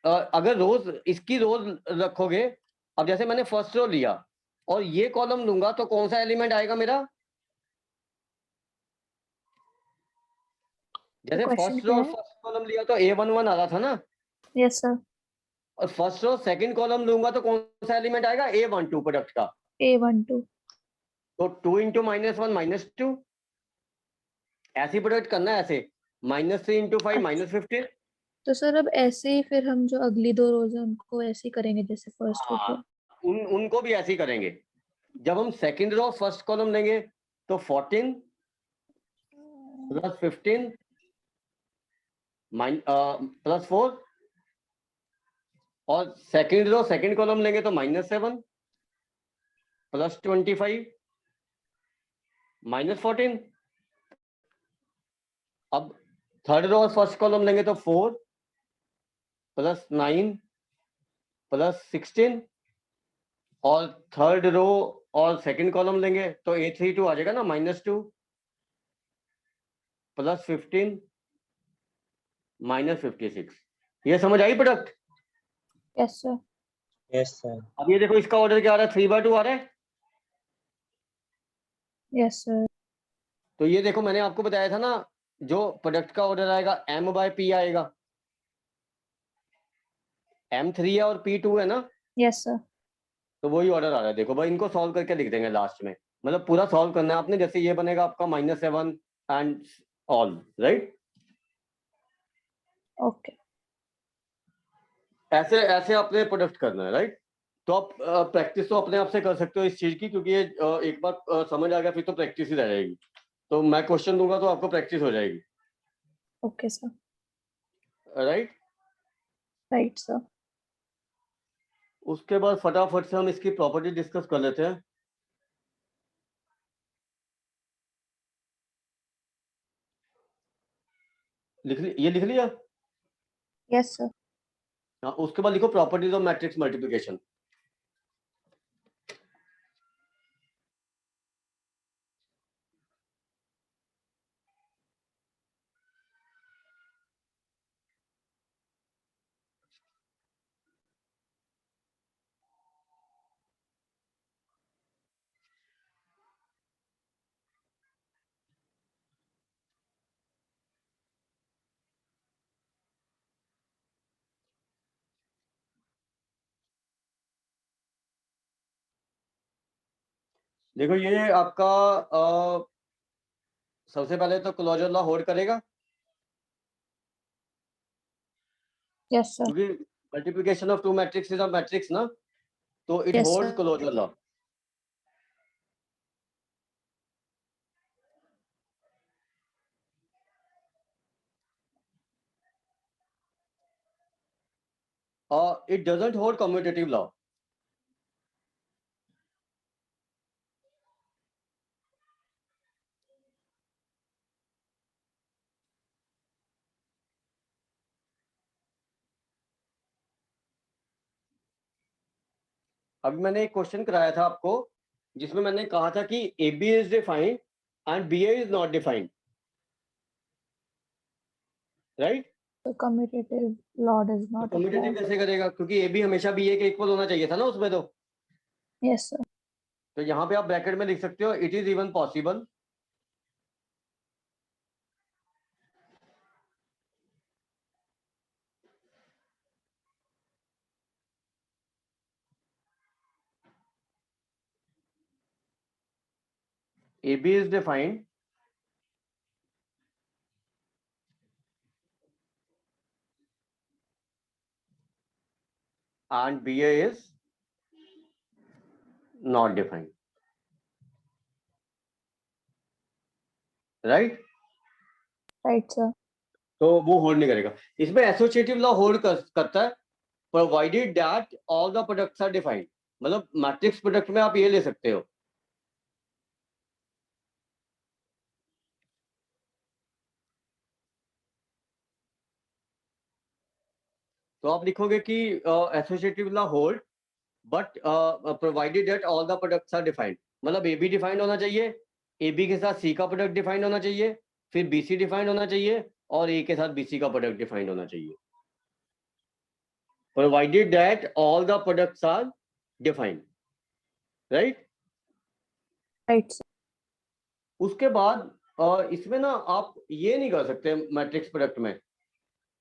अगर रोज इसकी रोज रखोगे, अब जैसे मैंने फर्स्ट रो लिया और ये कॉलम लूंगा, तो कौन सा एलिमेंट आएगा मेरा? जैसे क्वेश्चन फर्स्ट क्या रो और है? फर्स्ट कॉलम लिया तो A11 आ रहा था ना, यस सर। और फर्स्ट रो सेकंड कॉलम लूंगा तो कौन सा एलिमेंट आएगा? A12 प्रोडक्ट का। A12। तो 2 × -1 -2, ऐसे प्रोडक्ट करना है ऐसे, -3 × 5 -15। तो सर अब ऐसे ही फिर हम जो अगली दो रोज है उनको ऐसे ही करेंगे जैसे फर्स्ट रो हाँ, को। उनको भी ऐसे ही करेंगे। जब हम सेकंड रो फर्स्ट कॉलम लेंगे तो 14 + 15 +4, और सेकंड रो सेकंड कॉलम लेंगे तो -7 + 25 -14। अब थर्ड रो और फर्स्ट कॉलम लेंगे तो 4 + 9 + 16, और थर्ड रो और सेकंड कॉलम लेंगे तो A32 आ जाएगा ना, -2 + 15 -56। ये समझ I product? Yes sir. Yes sir. अब ये देखो इसका ऑर्डर क्या आ रहा है, 3/2 आ रहा है। Yes sir. तो ये देखो मैंने आपको बताया था ना, जो प्रोडक्ट का ऑर्डर आएगा M/P आएगा, M3 है और P2 है ना, यस सर। तो वही ऑर्डर आ रहा है। देखो भाई, इनको सॉल्व करके लिख देंगे लास्ट में, मतलब पूरा सॉल्व करना है आपने। जैसे ये बनेगा आपका -7 एंड ऑल, राइट? ओके। ऐसे ऐसे आपने प्रोडक्ट करना है, राइट? तो आप प्रैक्टिस तो अपने आप से कर सकते हो इस चीज की, क्योंकि ये एक बार समझ आ गया फिर तो प्रैक्टिस ही रह जाएगी। तो मैं क्वेश्चन दूंगा तो आपको प्रैक्टिस हो जाएगी, okay sir. Right? Right sir. उसके बाद फटाफट से हम इसकी प्रॉपर्टी डिस्कस कर लेते हैं। ये लिख लिया? Yes sir. हाँ, उसके बाद लिखो प्रॉपर्टीज ऑफ मैट्रिक्स मल्टीप्लिकेशन। देखो ये आपका सबसे पहले तो क्लोजर लॉ होल्ड करेगा, यस सर। क्योंकि multiplication of two matrix is a matrix ना, तो it yes holds sir. Closure law. It doesn't hold commutative law. अभी मैंने एक क्वेश्चन कराया था आपको, जिसमें मैंने कहा था कि AB is defined and BA is not defined, right? तो कम्यूटेटिव लॉ डज तो नॉट कम्यूटेटिव अप्लाई। कैसे करेगा? क्योंकि AB हमेशा BA के इक्वल होना चाहिए था ना उसमें। Yes sir. तो यहाँ पे आप ब्रैकेट में लिख सकते हो, it is even possible AB is defined and BA is not defined, right. Right sir. तो वो होल्ड नहीं करेगा। इसमें एसोसिएटिव लॉ होल्ड करता है provided that all the products are defined. मतलब मैट्रिक्स प्रोडक्ट में आप ये ले सकते हो, तो आप लिखोगे कि associative law hold but provided that all the products are defined. मतलब ए बी डिफाइंड होना चाहिए, ए बी के साथ सी का प्रोडक्ट डिफाइंड होना चाहिए, फिर बी सी डिफाइंड होना चाहिए, और ए के साथ बी सी का प्रोडक्ट डिफाइंड होना चाहिए। Provided that all the products are defined, right. Right sir. उसके बाद इसमें ना आप ये नहीं कर सकते मैट्रिक्स प्रोडक्ट में।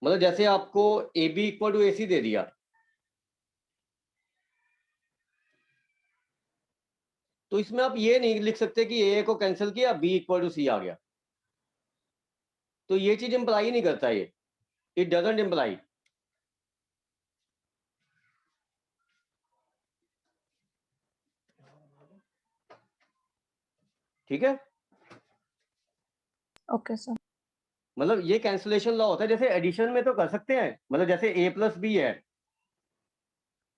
मतलब जैसे आपको ए बी इक्वल टू ए सी दे दिया, तो इसमें आप ये नहीं लिख सकते कि ए को कैंसिल किया बी इक्वल टू सी आ गया। तो ये चीज इंप्लाई नहीं करता ये, इट डजंट इंप्लाई। ठीक है, ओके सर। मतलब ये कैंसिलेशन लॉ होता है। जैसे एडिशन में तो कर सकते हैं, मतलब जैसे ए प्लस बी है,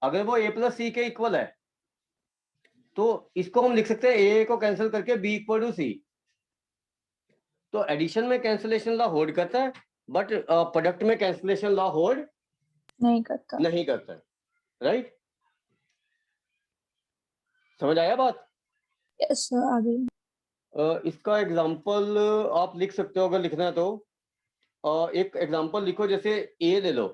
अगर वो ए प्लस सी के इक्वल है तो इसको हम लिख सकते हैं ए को कैंसिल करके बी इक्वल टू सी। तो एडिशन में कैंसिलेशन लॉ होल्ड करता है, बट प्रोडक्ट में कैंसिलेशन लॉ होल्ड नहीं करता। नहीं करता है, राइट। समझ आया बात। यस सर, आगे। इसका एग्जांपल आप लिख सकते हो अगर लिखना है तो। एक एग्जांपल लिखो, जैसे ए ले लो।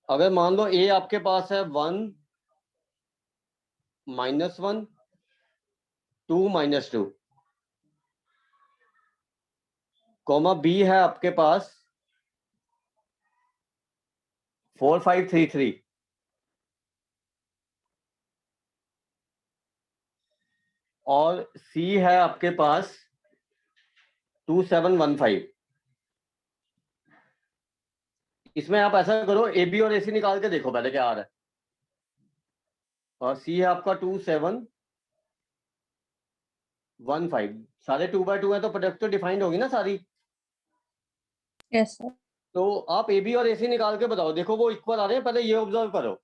अगर मान लो ए आपके पास है 1 -1 2 -2, कॉमा बी है आपके पास 4 5 3 3, और सी है आपके पास 2 7 1 5। इसमें आप ऐसा करो, ए बी और ए सी निकाल के देखो पहले क्या आ रहा है। और सी है आपका 2 7 1 5, सारे 2 by 2 है तो प्रोडक्ट तो डिफाइंड होगी ना सारी। Yes sir. तो आप ए बी और ए सी निकाल के बताओ, देखो वो इक्वल आ रहे हैं, पहले ये ऑब्जर्व करो।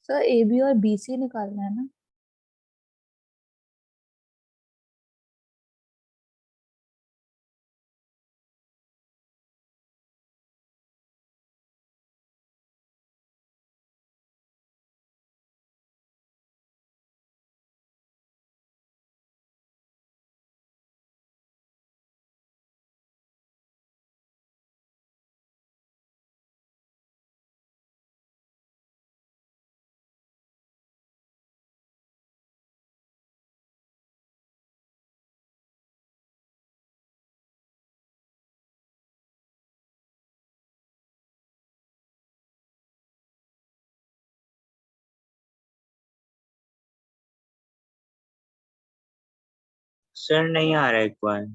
सर ए बी और बी सी निकालना है ना। सर नहीं आ रहा एक बार।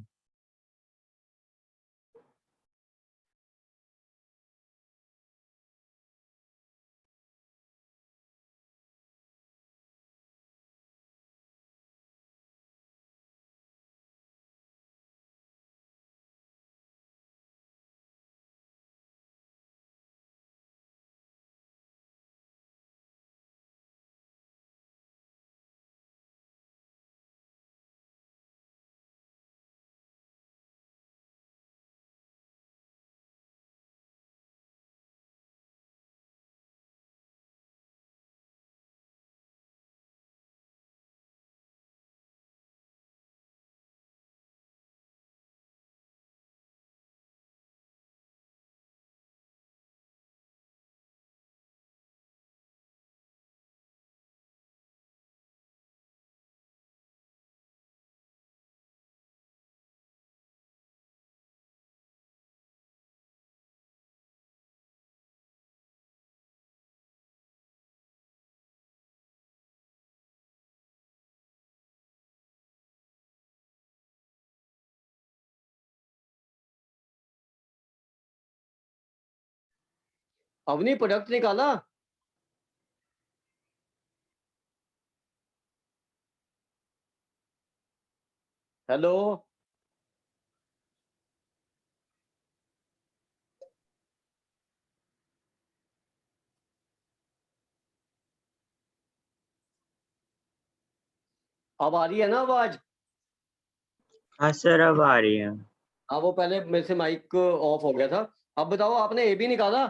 अवनी प्रोडक्ट निकाला? हेलो, अब आ रही है ना आवाज? हाँ सर अब आ रही है। हाँ, वो पहले मेरे से माइक ऑफ हो गया था। अब बताओ, आपने ए बी निकाला?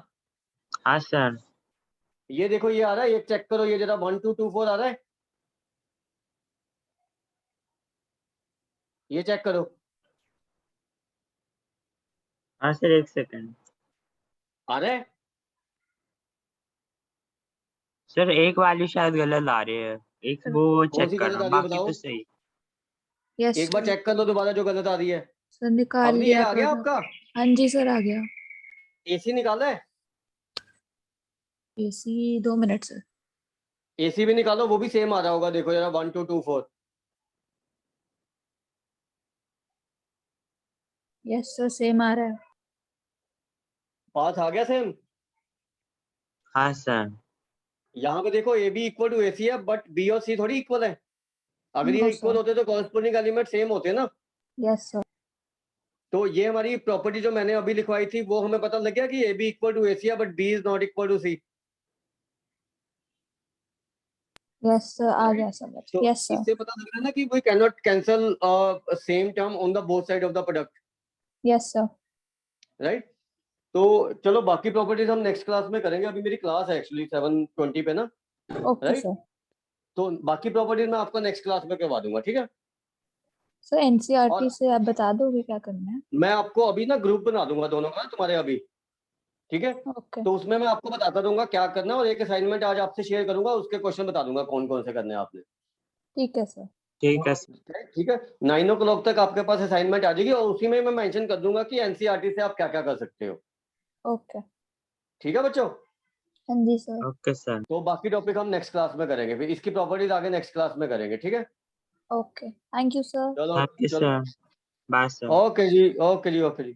हाँ सर। ये देखो, ये आ रहा है, ये चेक करो, ये जरा 1 2 2 4 आ रहा है, ये चेक करो। हाँ सर एक सेकंड। आ रहा है? सर एक वैल्यू शायद गलत आ रही है, एक सर, वो कौन चेक सी कर गलत रहा आ हूँ, रही है बाकी बताओ? तो सही। यस एक बार सर। चेक कर लो दोबारा जो गलत आ रही है। सर निकाल अवनी, ये लिया आ गया प्रोडक्ट। आपका? हाँ जी सर आ गया। एसी निकाला है? AC 2 minute sir. एसी भी निकालो, वो भी सेम आ रहा होगा, देखो जरा 1 2 2 4। यस सर सेम आ रहा है। पाथ आ गया सेम? हाँ सर। यहाँ पे देखो ए B equal to A C है, बट बी और सी थोड़ी इक्वल है। अगर ये नो इक्वल सर। होते तो कॉरस्पॉन्डिंग एलिमेंट सेम होते ना। Yes sir. तो ये हमारी प्रॉपर्टी जो मैंने अभी लिखवाई थी, वो हमें पता लग गया कि A B equal to A C है, but B is not equal to C. Yes sir आ गया समझ। तो यस सर। इससे पता लग रहा है ना कि we can not cancel same term on the both side of the product, yes sir. Right? तो चलो, बाकी प्रॉपर्टीज हम नेक्स्ट क्लास में करेंगे, अभी मेरी क्लास है एक्चुअली 7:20 पे ना, ओके राइट? सर। तो बाकी प्रॉपर्टीज मैं आपको नेक्स्ट क्लास में करवा दूंगा, ठीक है? सर एनसीईआरटी और से आप बता दोगे क्या करना है? मैं आपको अभी ना ग्रुप बना दूंगा दोनों का तुम्हारे अभी, ठीक है? ओके तो उसमें मैं आपको बताता दूंगा क्या करना है, और एक असाइनमेंट आज आपसे शेयर करूंगा, उसके क्वेश्चन बता दूंगा कौन कौन से करने हैं आपने। ठीक है सर। ठीक है सर। ठीक है, 9 o'clock तक आपके पास असाइनमेंट आ जाएगी, और उसी में मैं मेंशन कर दूंगा कि एनसीईआरटी से आप क्या क्या कर सकते हो। ओके। ठीक है बच्चों? हाँ जी सर। Okay sir. तो बाकी टॉपिक हम नेक्स्ट क्लास में करेंगे, फिर इसकी प्रॉपर्टीज आगे नेक्स्ट क्लास में करेंगे, ठीक है? Okay thank you sir. चलो थैंक यू चलो, सर। Bye sir. ओके जी, ओके जी, ओके जी।